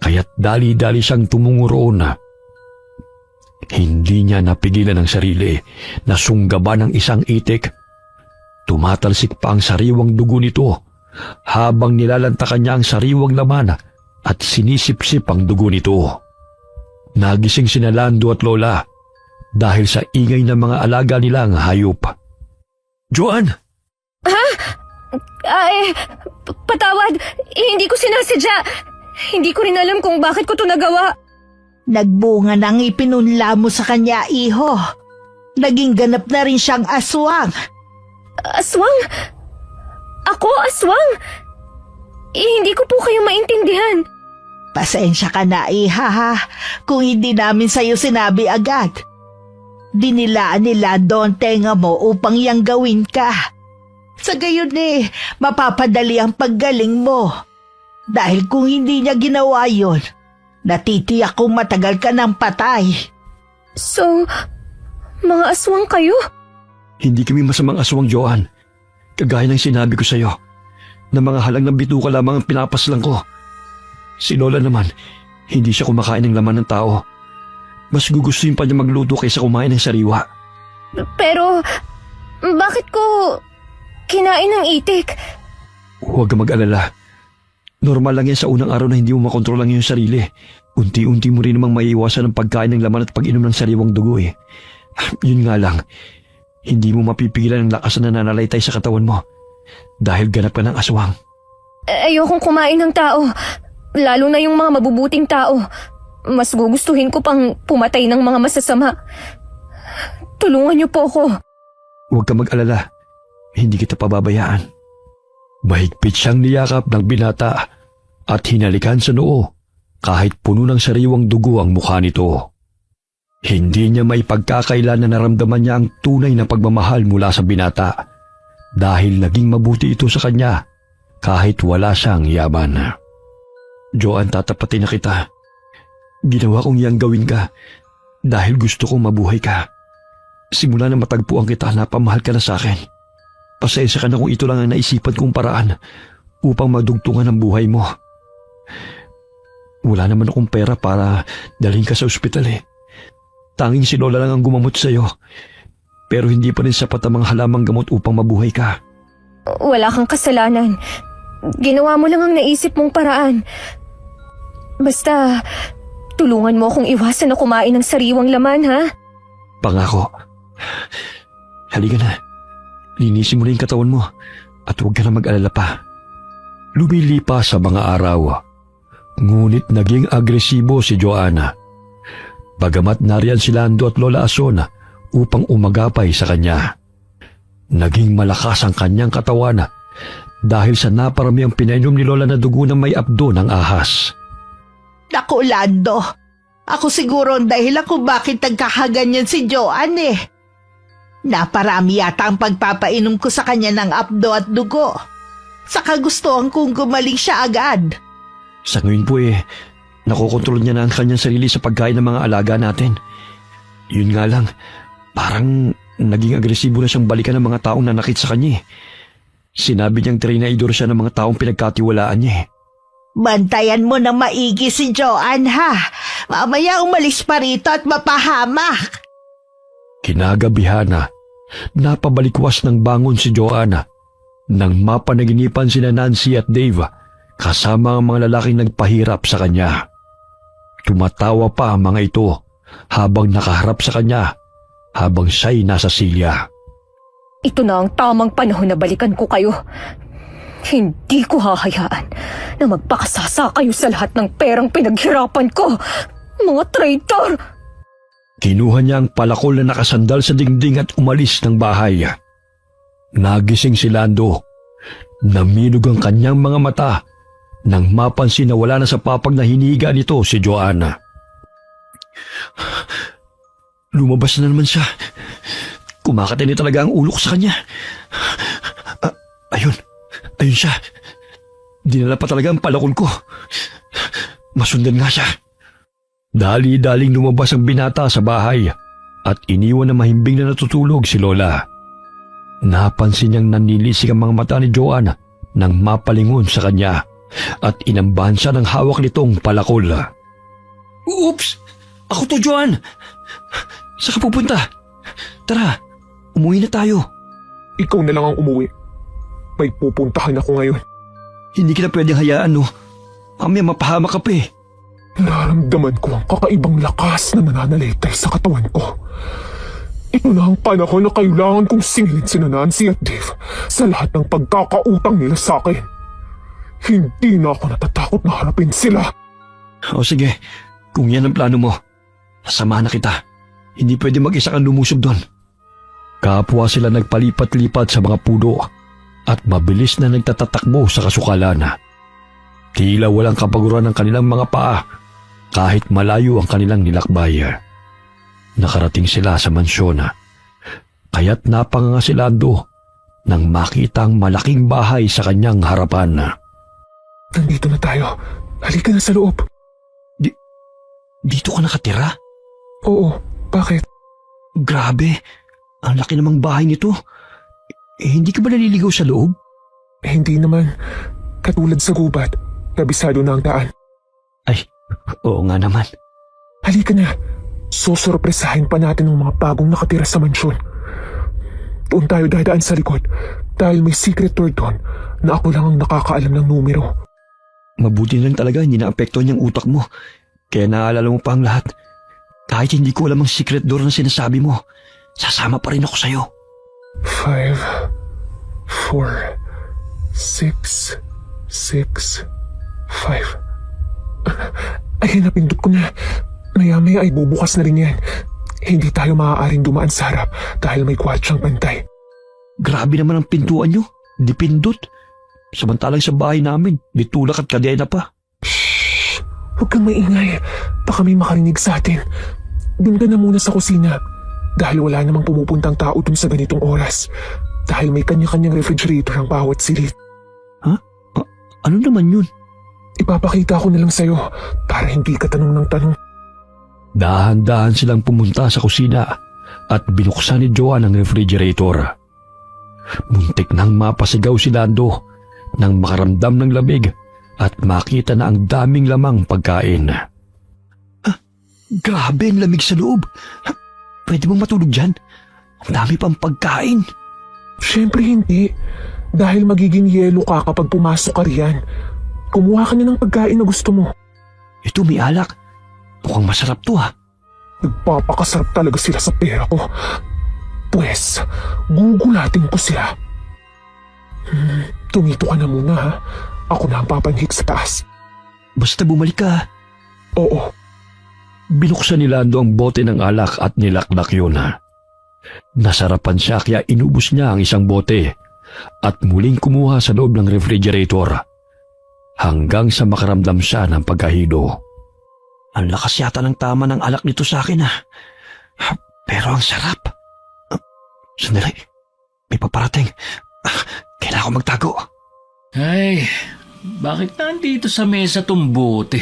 kaya't dali-dali siyang tumungo roon. Hindi niya napigilan ang sarili na sunggaban ng isang itik. Tumatalsik pa ang sariwang dugo nito habang nilalantakan niya ang sariwang laman at sinisipsip ang dugo nito. Nagising sina Lando at Lola dahil sa ingay ng mga alaga nilang hayop. Joan! Patawad, hindi ko sinasadya. Hindi ko rin alam kung bakit ko to nagawa. Nagbunga ng ipinunla mo sa kanya, iho. Naging ganap na rin siyang aswang. Aswang? Ako, aswang? Hindi ko po kayo maintindihan. Pasensya ka na, iha ha, kung hindi namin sa'yo sinabi agad. Dinilaan nila doon tenga mo upang yang gawin ka. Sa gayon mapapadali ang paggaling mo. Dahil kung hindi niya ginawa yon, natitiyak kong matagal ka ng patay. So, mga aswang kayo? Hindi kami masamang aswang, Joan. Kagaya ng sinabi ko sa'yo, na mga halang ng bituka lamang ang pinapaslang ko. Si Lola naman, hindi siya kumakain ng laman ng tao. Mas gugustuhin pa niya magluto kaysa kumain ng sariwa. Pero, bakit ko kinain ng itik? Huwag ka mag-alala. Normal lang yan sa unang araw na hindi mo makontrol ang iyong sarili. Unti-unti mo rin namang maiiwasan ang pagkain ng laman at pag-inom ng sariwang dugo eh. Yun nga lang, hindi mo mapipigilan ang lakas na nananalaytay sa katawan mo dahil ganap ka ng aswang. Ayokong kumain ng tao. Lalo na yung mga mabubuting tao. Mas gugustuhin ko pang pumatay ng mga masasama. Tulungan niyo po ako. Huwag ka mag-alala. Hindi kita pababayaan. Mahigpit siyang niyakap ng binata at hinalikan sa noo kahit puno ng sariwang dugo ang mukha nito. Hindi niya may pagkakailan na naramdaman niya ang tunay na pagmamahal mula sa binata dahil naging mabuti ito sa kanya kahit wala siyang yaman. Joan, tatapatin na kita. Ginawa kong iyang gawin ka dahil gusto kong mabuhay ka. Simula na matagpuan kita, napamahal ka na sa akin. Pasensya ka na kung ito lang ang naisipan kong paraan upang madugtungan ang buhay mo. Wala naman akong pera para dalhin ka sa ospital eh. Tanging si Lola lang ang gumamot sa'yo. Pero hindi pa rin sapat ang mga halamang gamot upang mabuhay ka. Wala kang kasalanan. Ginawa mo lang ang naisip mong paraan. Basta, tulungan mo akong iwasan na kumain ng sariwang laman, ha? Pangako. Halika na. Linisin mo na yung katawan mo at huwag ka na mag-alala pa. Lumilipas sa mga araw. Ngunit naging agresibo si Joanna. Bagamat nariyan si Lando at Lola Ason upang umagapay sa kanya. Naging malakas ang kanyang katawan dahil sa naparami ang pinainom ni Lola na dugo na may abdo ng ahas. Naku, Lando. Ako siguro ang dahilan kung bakit nagkakaganyan si Joan eh. Naparami yata ang pagpapainom ko sa kanya ng abdo at dugo. Saka gustuhan kong gumaling siya agad. Sa ngayon po nakokontrol niya na ang kanyang sarili sa pagkain ng mga alaga natin. Yun nga lang, parang naging agresibo na siyang balikan ng mga taong nanakit sa kanya eh. Sinabi niyang trinaidor siya ng mga taong pinagkatiwalaan niya eh. Bantayan mo na maigi si Joan ha. Mamaya umalis pa rito at mapahamak. Kinagabihan napabalikwas ng bangon si Joanna nang mapanaginipan sina Nancy at Dave kasama ang mga lalaking nagpahirap sa kanya. Tumatawa pa ang mga ito habang nakaharap sa kanya habang siya'y nasa silya. Ito na ang tamang panahon na balikan ko kayo. Hindi ko hahayaan na magpakasasa kayo sa lahat ng perang pinaghirapan ko. Mga traitor! Kinuha niya ang palakol na nakasandal sa dingding at umalis ng bahay. Nagising si Lando. Naminog ang kanyang mga mata nang mapansin na wala na sa papag na hinihiga nito si Joanna. Lumabas na naman siya. Kumakatay niya talaga ang ulo ko sa kanya. Ayun siya. Dinala pa talaga ang palakol ko. Masundan nga siya. Dali-daling lumabas ang binata sa bahay at iniwan na mahimbing na natutulog si Lola. Napansin niyang nanilisik ang mga mata ni Joanna nang mapalingon sa kanya at inambahan siya ng hawak nitong palakol. Oops! Ako to, Joan! Saan ka pupunta? Tara, umuwi na tayo. Ikaw na lang ang umuwi. May pupuntahan ako ngayon. Hindi kita pwedeng hayaan, no? Mamaya mapahamak ka pa eh. Naramdaman ko ang kakaibang lakas na nananalaytay sa katawan ko. Ito na ang panahon na kailangan kong singilin si Nancy at Dave sa lahat ng pagkakautang nila sa akin. Hindi na ako natatakot na harapin sila. O sige, kung yan ang plano mo, sasamahan na kita. Hindi pwede mag-isa kang lumusob doon. Kapwa sila nagpalipat-lipat sa mga pudo at mabilis na nagtatatakbo sa kasukalan. Tila walang kapaguran ng kanilang mga paa kahit malayo ang kanilang nilakbay. Nakarating sila sa mansyon, kaya't napanganga si Lando nang makita ang malaking bahay sa kanyang harapan. Nandito na tayo. Halika na sa loob. Dito ka nakatira? Oo, bakit? Grabe, ang laki namang bahay nito. Hindi ka ba naliligaw sa loob? Hindi naman. Katulad sa gubat, kabisado na ang daan. Ay, oo nga naman. Halika na. Susurpresahin pa natin ang mga bagong nakatira sa mansyon. Doon tayo dadaan sa likod dahil may secret door doon na ako lang ang nakakaalam ng numero. Mabuti na lang talaga hindi naapektuhan yung utak mo. Kaya naalala mo pa ang lahat. Kahit hindi ko alam ang secret door na sinasabi mo, sasama pa rin ako sa'yo. 5, 4, 6, 6, 5. Ay, napindot ko na. Maya-maya ay bubukas na rin yan. Hindi tayo maaaring dumaan sa harap dahil may kwartsyang bantay. Grabe naman ang pintuan nyo. Di pindot. Samantalang sa bahay namin, di tulak at kadena pa. Shhh! Huwag kang maingay. Baka may makarinig sa atin. Doon ka na muna sa kusina. Dahil wala namang pumupuntang tao dun sa ganitong oras. Dahil may kanya-kanyang refrigerator ang bawat silid. Ha? Ano naman yun? Ipapakita ko na lang sa'yo para hindi ka tanong ng tanong. Dahan-dahan silang pumunta sa kusina at binuksan ni Joan ang refrigerator. Muntik nang mapasigaw si Lando nang makaramdam ng lamig at makita na ang daming lamang pagkain. Grabe ang lamig sa loob. Pwede bang matulog dyan? Ang dami pang pagkain. Siyempre hindi. Dahil magiging yelo ka kapag pumasok ka riyan. Kumuha ka na ng pagkain na gusto mo. Ito may alak. Mukhang masarap to ha. Nagpapakasarap talaga sila sa pera ko. Pwes, gugulatin ko sila. Tumito ka na muna ha. Ako na ang papanhik sa taas. Basta bumalik ka ha. Oo. Binuksan ni Lando ang bote ng alak at nilaklak yun. Nasarapan siya kaya inubos niya ang isang bote at muling kumuha sa loob ng refrigerator hanggang sa makaramdam siya ng pagkahilo. Ang lakas yata ng tama ng alak nito sa akin pero ang sarap. Sandali, may paparating. Kailangan ko magtago. Ay, bakit nandito sa mesa tong bote?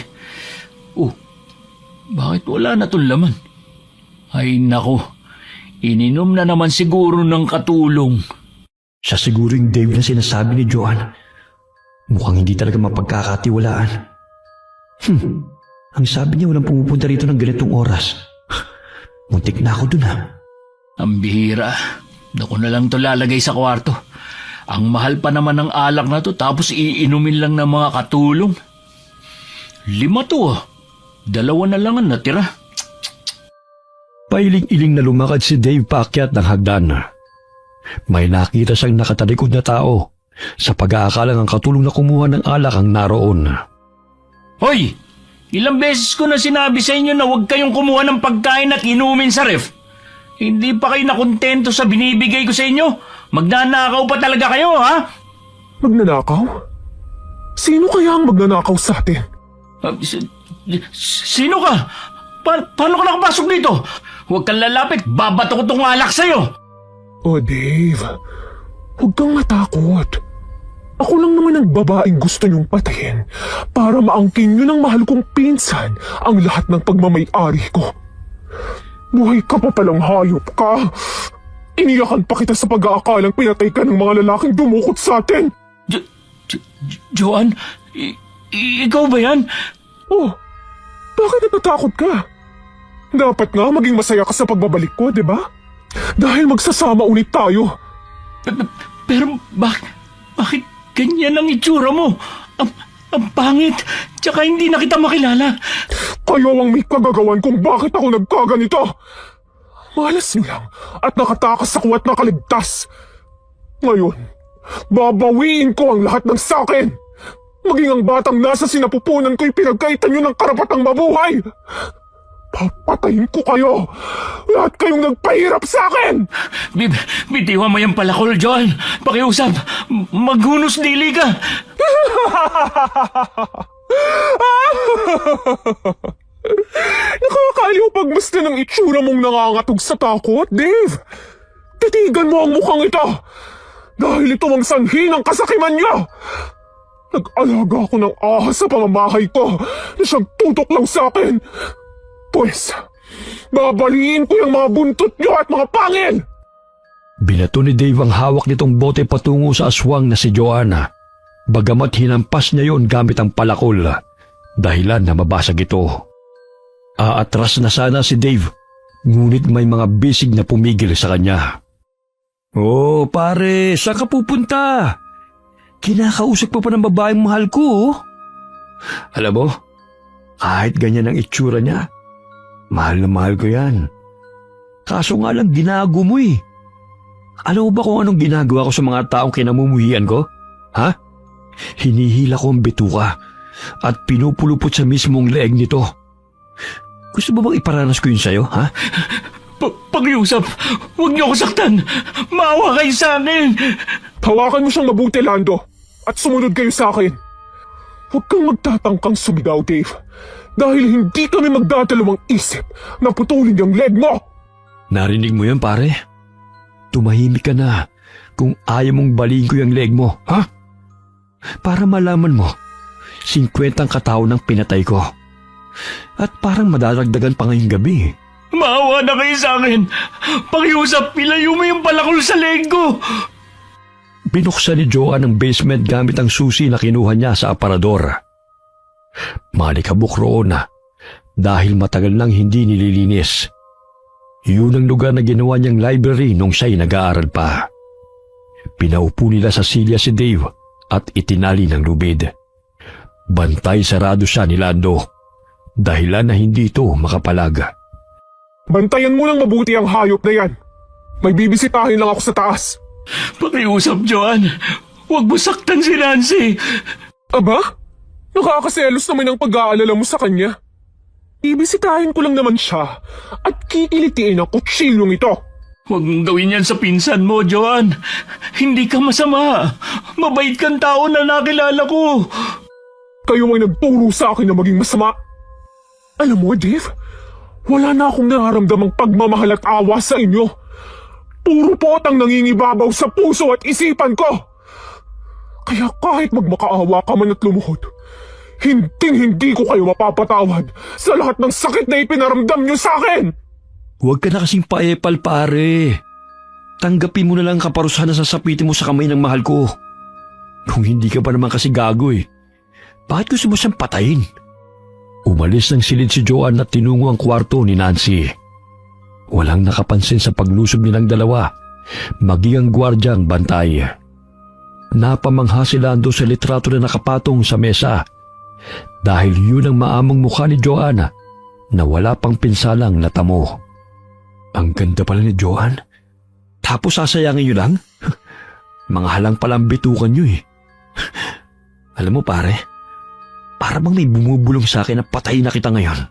Oh, bakit wala na tong laman? Ay nako, ininom na naman siguro ng katulong. Siya siguro yung Dave na sinasabi ni Joan. Mukhang hindi talaga mapagkakatiwalaan. Ang sabi niya walang pumupunta rito ng ganitong oras. Muntik na ako dun Ang bihira. Doon na lang to lalagay sa kwarto. Ang mahal pa naman ng alak na to tapos iinumin lang ng mga katulong. 5 to 2 na lang ang natira. Pailing-iling na lumakad si Dave paakyat ng hagdan. May nakita siyang nakatalikod na tao. Sa pag-aakalang ang katulong na kumuha ng alak ang naroon. Hoy! Ilang beses ko na sinabi sa inyo na huwag kayong kumuha ng pagkain at inumin sa ref. Hindi pa kayo nakontento sa binibigay ko sa inyo? Magnanakaw pa talaga kayo, ha? Magnanakaw? Sino kaya ang magnanakaw sa atin? Sino ka? Paano ka nakapasok dito? Huwag kang lalapit, babato ko tong alak sa'yo. Oh, Dave. Huwag kang matakot. Ako lang naman ang babaeng gusto niyong patayin para maangkin niyo ng mahal kong pinsan ang lahat ng pagmamay-ari ko. Buhay ka pa palang hayop ka. Iniyakan pa kita sa pag-aakalang pinatay ka ng mga lalaking dumukot sa atin. Joan, ikaw ba yan? Oh, bakit natatakot ka? Dapat nga maging masaya ka sa pagbabalik ko, di ba? Dahil magsasama ulit tayo. Pero bakit ganyan ang itsura mo? Ang pangit, tsaka hindi na kita makilala. Kayo ang may kagagawan kung bakit ako nagkaganito. Malas niyo lang at nakatakas ako at nakaligtas. Ngayon, babawiin ko ang lahat ng sakin. Maging ang batang nasa sinapupunan ko'y pinagkaitan niyo ng karapatang mabuhay. Papatayin ko kayo. Lahat kayong nagpahirap sa akin. Bitiwan mo yung palakol, Joan. Pakiusap, maghunos dili ka. Nakakaliw pagmasta ng itsura mong nangangatog sa takot, Dave. Titigan mo ang mukhang ito. Dahil ito ang sanhi ng kasakiman niyo. Nag-alaga ako ng ahas sa pamamahay ko na siyang tutok lang sa akin. Pues, babaliin ko yung mga buntot niyo at mga pangil! Binato ni Dave ang hawak nitong bote patungo sa aswang na si Joanna. Bagamat hinampas niya yon gamit ang palakol, dahilan na mabasag ito. Aatras na sana si Dave, ngunit may mga bisig na pumigil sa kanya. Oh, pare, saan ka pupunta? Kinakausap pa ng babaeng mahal ko. Alam mo, kahit ganyan ang itsura niya, mahal na mahal ko yan. Kaso nga lang ginago mo eh. Alam mo ba kung anong ginagawa ko sa mga taong kinamumuhian ko? Ha? Hinihila ko ang bituka at pinupulupot sa mismong leeg nito. Gusto mo bang iparanas ko yun sa'yo, ha? Pakiusap, huwag niyo ako saktan. Maawa kayo sa akin. Hawakan mo siyang mabuti, Lando. At sumunod kayo sa akin. Huwag kang magtatangkang sumigaw, Dave. Dahil hindi kami magdadalawang isip na putulin yung leg mo. Narinig mo yan, pare? Tumahimik ka na kung ayaw mong baliin ko yung leg mo, ha? Para malaman mo, 50 ang katao ng pinatay ko. At parang madadagdagan pa ngayong gabi. Maawa na kayo sa akin. Pakiusap, ilayo mo yung palakol sa leg ko. Binuksan ni Joanne ang basement gamit ang susi na kinuha niya sa aparador. Malikabok roon dahil matagal nang hindi nililinis. Yun ang lugar na ginawa niyang library nung siya'y nag-aaral pa. Pinaupo nila sa silya si Dave at itinali ng lubid. Bantay sarado siya ni Lando, dahilan na hindi ito makapalag. Bantayan mo lang mabuti ang hayop na yan. May bibisitahin lang ako sa taas. Pakiusap, Joanne. Huwag mo saktan si Nancy. Aba? Nakakaselos naman ang pag-aalala mo sa kanya. Bibisitahin ko lang naman siya at kikilitiin ang kutsilong ito. Huwag mong gawin yan sa pinsan mo, Joanne. Hindi ka masama. Mabait kang tao na nakilala ko. Kayo ay nagturo sa akin na maging masama. Alam mo, Dave, wala na akong nararamdamang pagmamahal at awa sa inyo. Puro pot ang nangingibabaw sa puso at isipan ko. Kaya kahit magmakaawa ka man at lumuhod, hindi ko kayo mapapatawad sa lahat ng sakit na ipinaramdam niyo sa akin. Huwag ka na kasing paepal, pare. Tanggapin mo na lang kaparusahan na sasapitin mo sa kamay ng mahal ko. Kung hindi ka pa naman kasi gago eh, bakit gusto mo siyang patayin? Umalis ng silid si Joanne at tinungo ang kwarto ni Nancy. Walang nakapansin sa paglusob nilang dalawa, maging ang gwardya ang bantay. Napamangha si Lando sa litrato na nakapatong sa mesa dahil yun ang maamong mukha ni Joanne na wala pang pinsalang natamo. Ang ganda pala ni Joanne. Tapos sasayangin nyo lang? Mga halang palang bitukan nyo eh. Alam mo pare, para bang may bumubulong sa akin na patay na kita ngayon.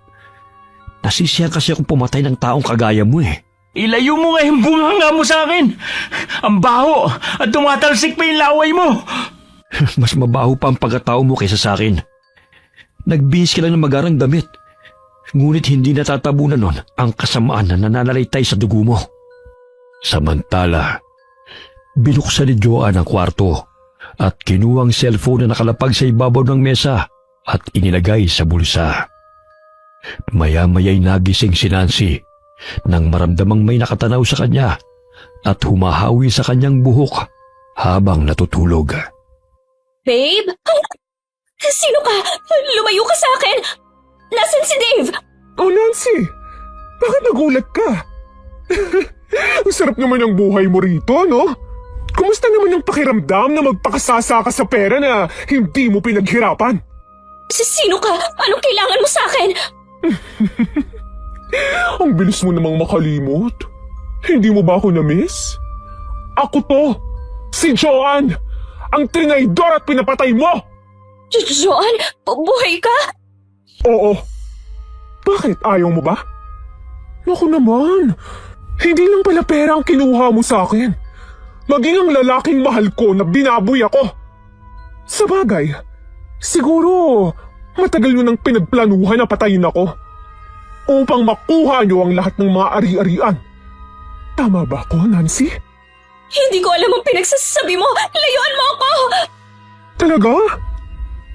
Nasisiyan kasi akong pumatay ng taong kagaya mo eh. Ilayo mo nga yung bunganga mo sa akin. Ang baho at tumatalsik pa yung laway mo. Mas mabaho pa ang pagkatao mo kaysa sa akin. Nagbihis ka lang ng magarang damit. Ngunit hindi natatabunan nun ang kasamaan na nananalaytay sa dugo mo. Samantala, binuksan ni Joanne ang kwarto at kinuha ang cellphone na nakalapag sa ibabaw ng mesa at inilagay sa bulsa. Maya-maya'y nagising si Nancy nang maramdamang may nakatanaw sa kanya at humahawi sa kanyang buhok habang natutulog. Babe? Sino ka? Lumayo ka sa akin! Nasaan si Dave? Oh, Nancy! Bakit nagulat ka? Ang sarap naman ang buhay mo rito, no? Kumusta naman yung pakiramdam na magpakasasa ka sa pera na hindi mo pinaghirapan? Sino ka? Anong kailangan mo sa akin? Ang bilis mo namang makalimot. Hindi mo ba ako na-miss? Ako to, si Joanne! Ang trinaydor at pinapatay mo! Joanne, buhay ka? Oo. Bakit? Ayaw mo ba? Naku naman, hindi lang pala pera ang kinuha mo sa akin. Maging ang lalaking mahal ko na binaboy ako. Sa bagay, siguro matagal nyo nang pinagplanuhan na patayin ako upang makuha nyo ang lahat ng mga ari-arian. Tama ba ako, Nancy? Hindi ko alam ang pinagsasabi mo. Layuan mo ako! Talaga?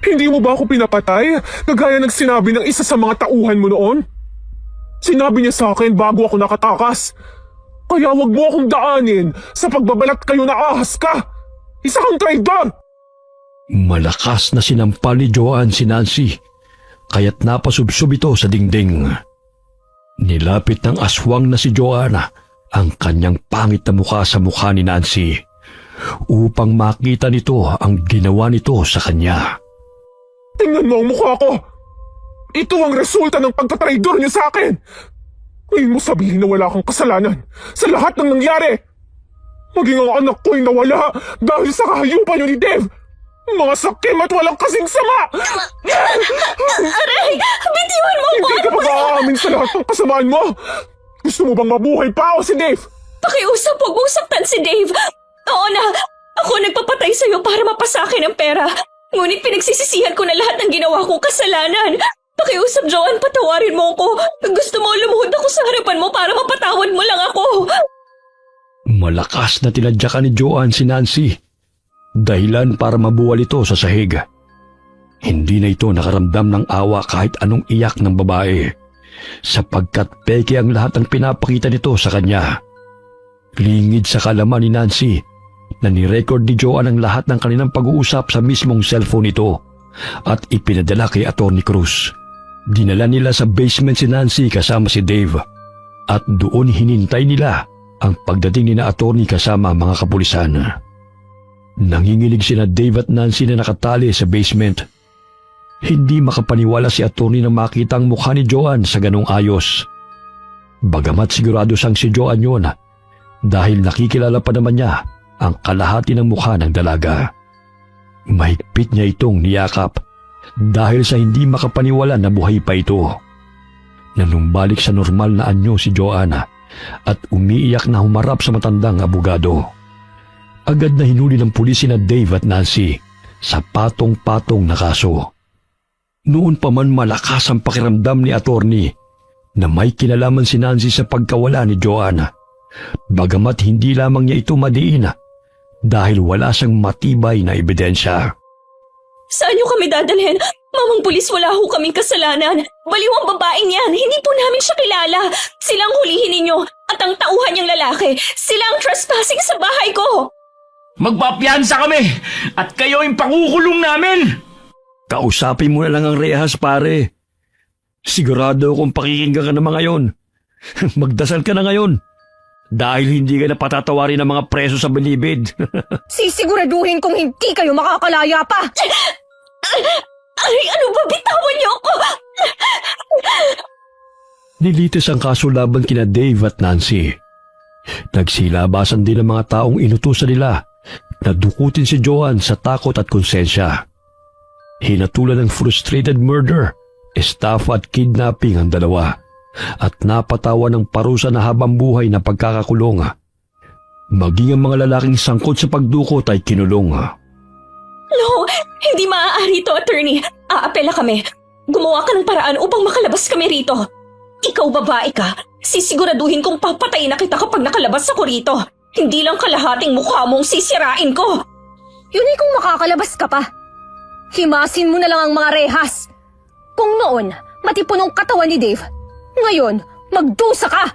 Hindi mo ba ako pinapatay? Kagaya ng sinabi ng isa sa mga tauhan mo noon? Sinabi niya sa akin bago ako nakatakas. Kaya wag mo akong daanin sa pagbabalat kayo na ahas ka! Isa kang traidor! Malakas na sinampal ni Joanne si Nancy, kaya't napasubsob ito sa dingding. Nilapit ng aswang na si Joanne ang kanyang pangit na mukha sa mukha ni Nancy. upang makita nito ang ginawa nito sa kanya. Tingnan mo ang mukha ko! Ito ang resulta ng pagtatraidor niyo sa akin! Ngayon mo sabihin na wala kang kasalanan sa lahat ng nangyari! Maging ang anak ko'y nawala dahil sa kahayupan niyo ni Dave! Mga sakim at walang kasing sama! Aray! Bitiwan mo ko! Hindi ka pa maaamin sa lahat ng kasamaan mo! Gusto mo bang mabuhay pa o si Dave? Pakiusap, huwag mong saktan si Dave. Oo na, ako nagpapatay sa'yo para mapasakin ang pera. Ngunit pinagsisisihan ko na lahat ng ginawa kong kasalanan. Pakiusap, Joanne, patawarin mo ko. Gusto mo lumuhod ako sa harapan mo para mapatawad mo lang ako. Malakas na tinadyakan ni Joanne si Nancy. Dahilan para mabuwal ito sa sahig. Hindi na ito nakaramdam ng awa kahit anong iyak ng babae, sapagkat peke ang lahat ng pinapakita nito sa kanya. Lingid sa kalaman ni Nancy na nirecord ni Joanne ang lahat ng kanilang pag-uusap sa mismong cellphone nito at ipinadala kay Atty. Cruz. Dinala nila sa basement si Nancy kasama si Dave at doon hinintay nila ang pagdating ni na attorney kasama mga kapulisan. Nanginginig sina Dave at Nancy na nakatali sa basement. Hindi makapaniwala si attorney nang makita ang mukha ni Joanne sa ganong ayos. Bagamat sigurado siyang si Joanne yun dahil nakikilala pa naman niya ang kalahati ng mukha ng dalaga. Mahigpit niya itong niyakap dahil sa hindi makapaniwala na buhay pa ito. Nanumbalik sa normal na anyo si Joanne at umiiyak na humarap sa matandang abogado. Agad na hinuli ng pulis sina Dave at Nancy sa patong-patong na kaso. Noon pa man malakas ang pakiramdam ni attorney na may kinalaman si Nancy sa pagkawala ni Joanne. Bagamat hindi lamang niya ito madiin dahil wala siyang matibay na ebidensya. Saan niyo kami dadalhin? Mamang pulis, wala ho kaming kasalanan. Baliw ang babaeng yan. Hindi po namin siya kilala. Sila ang hulihin ninyo at ang tauhan niyang lalaki. Sila ang trespassing sa bahay ko. Magpapiyansa kami at kayo yung pakukulong namin! Kausapin mo na lang ang rehas, pare. Sigurado akong pakikinggan ka naman ngayon. Magdasal ka na ngayon. Dahil hindi ka na patatawarin ng mga preso sa bilibid. Sisiguraduhin kong hindi kayo makakalaya pa! Ay, ano ba? Bitawan niyo ako! Nilitis ang kaso laban kina Dave at Nancy. Nagsilabasan din ang mga taong inutusan nila na dukutin si Joanne sa takot at konsensya. Hinatulan ng frustrated murder, estafa at kidnapping ang dalawa at napatawan ng parusa na habang buhay na pagkakakulong. Maging ang mga lalaking sangkot sa pagdukot ay kinulong. No, hindi maaari ito, attorney. Aapela kami. Gumawa ka ng paraan upang makalabas kami rito. Ikaw babae ka, sisiguraduhin kong papatayin na kita kapag nakalabas ako rito. Hindi lang kalahating mukha mong sisirain ko. Yun ay kung makakalabas ka pa. Himasin mo na lang ang mga rehas. Kung noon, matipunong katawan ni Dave, ngayon, magdusa ka!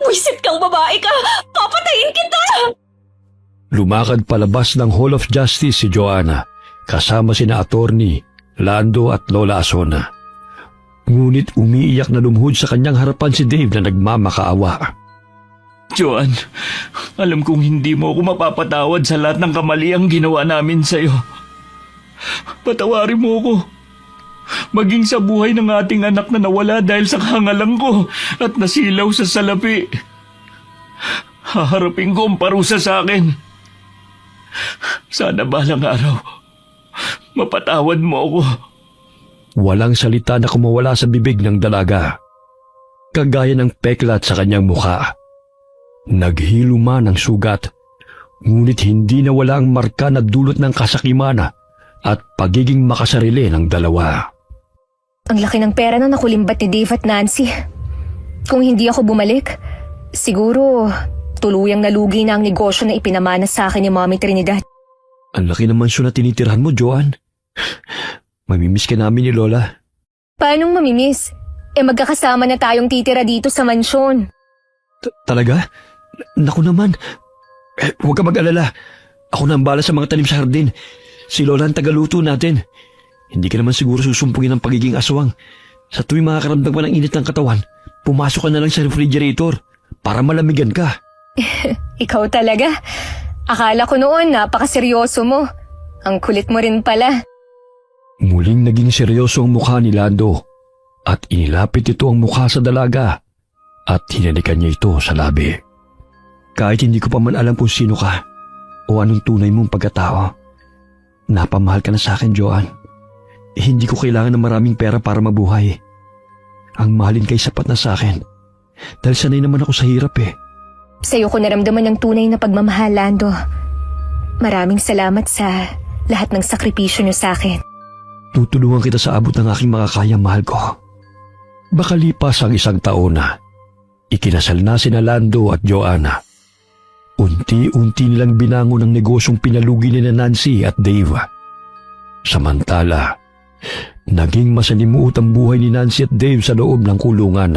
Wisit kang babae ka! Papatayin kita! Lumakad palabas ng Hall of Justice si Joanne kasama sina attorney Lando at Lola Asona. Ngunit umiiyak na lumuhod sa kanyang harapan si Dave na nagmamakaawa. Joanne, alam kong hindi mo ako mapapatawad sa lahat ng kamaliang ginawa namin sa'yo. Patawarin mo ko. Maging sa buhay ng ating anak na nawala dahil sa kahangalang ko at nasilaw sa salapi. Haharapin ko ang parusa sa akin. Sana balang araw, mapatawad mo ako. Walang salita na kumawala sa bibig ng dalaga. Kagaya ng peklat sa kanyang mukha. Naghilo man ang sugat, ngunit hindi nawala ang marka na dulot ng kasakiman at pagiging makasarili ng dalawa. Ang laki ng pera na nakulimbat ni Dave at Nancy. Kung hindi ako bumalik, siguro tuluyang nalugi na ang negosyo na ipinamana sa akin ni Mommy Trinidad. Ang laki ng mansyon na tinitirhan mo, Joanne. Mamimiss ka namin ni Lola. Paanong mamimiss? Magkakasama na tayong titira dito sa mansyon. Talaga? Naku naman. Huwag ka mag-alala. Ako na ang bala sa mga tanim sa hardin. Si Lola ang tagaluto natin. Hindi ka naman siguro susumpungin ng pagiging aswang. Sa tuwing makakaramdam ka ng init ng katawan, pumasok ka na lang sa refrigerator para malamigan ka. Ikaw talaga. Akala ko noon napakaseryoso mo. Ang kulit mo rin pala. Muling naging seryoso ang mukha ni Lando at inilapit ito ang mukha sa dalaga at hinalikan niya ito sa labi. Kahit hindi ko pa man alam kung sino ka o anong tunay mong pagkatao, napamahal ka na sa akin, Joanne. Hindi ko kailangan ng maraming pera para mabuhay. Ang mahalin kay sapat na sa akin dahil sanay naman ako sa hirap eh. Sa'yo ko naramdaman ng tunay na pagmamahal, Lando. Maraming salamat sa lahat ng sakripisyo niyo sa akin. Tutulungan kita sa abot ng aking makakaya, mahal ko. Bakalipas ang 1 taon na, ikinasal na sina Lando at Joanna. Unti-unti nilang binangon ang negosyong pinalugi ni Nancy at Dave. Samantala, naging masalimuot ang buhay ni Nancy at Dave sa loob ng kulungan.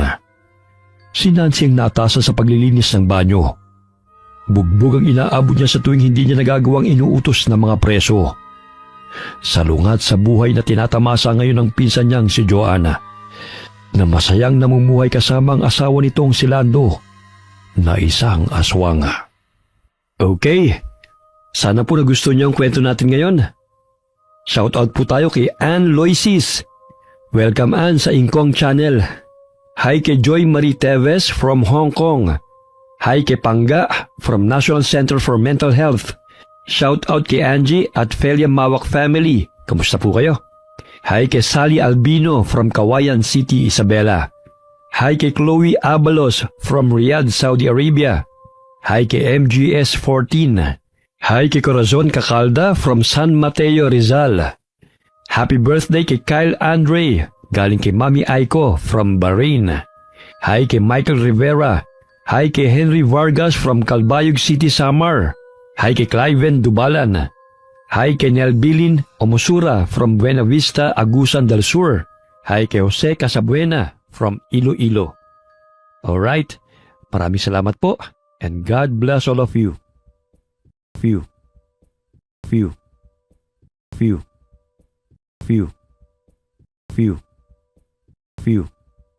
Si Nancy ang naatasan sa paglilinis ng banyo. Bugbog ang inaabot niya sa tuwing hindi niya nagagawang inuutos ng mga preso. Salungat sa buhay na tinatamasa ngayon ng pinsan niyang si Joanna, na masayang namumuhay kasama ang asawa nitong si Lando, na isang aswang. Okay, sana po nagustuhan niyo ang kwento natin ngayon. Shoutout po tayo kay Ann Loisis. Welcome Ann sa Ingkong Channel. Hi kay Joy Marie Teves from Hong Kong. Hi kay Pangga from National Center for Mental Health. Shoutout kay Angie at Felia Mawak Family. Kamusta po kayo? Hi kay Sally Albino from Kawayan City, Isabela. Hi kay Chloe Abalos from Riyadh, Saudi Arabia. Hi kay MGS 14. Hi kay Corazon Cacalda from San Mateo, Rizal. Happy birthday kay Kyle Andre, galing kay Mami Aiko from Bahrain. Hi kay Michael Rivera. Hi kay Henry Vargas from Calbayog City, Samar. Hi kay Cliven Dubalan. Hi kay Nelbilin Omusura from Buena Vista, Agusan del Sur. Hi kay Jose Casabuena from Iloilo. Alright, maraming salamat po and God bless all of you. Few. Few. Few. Few. Few. Few.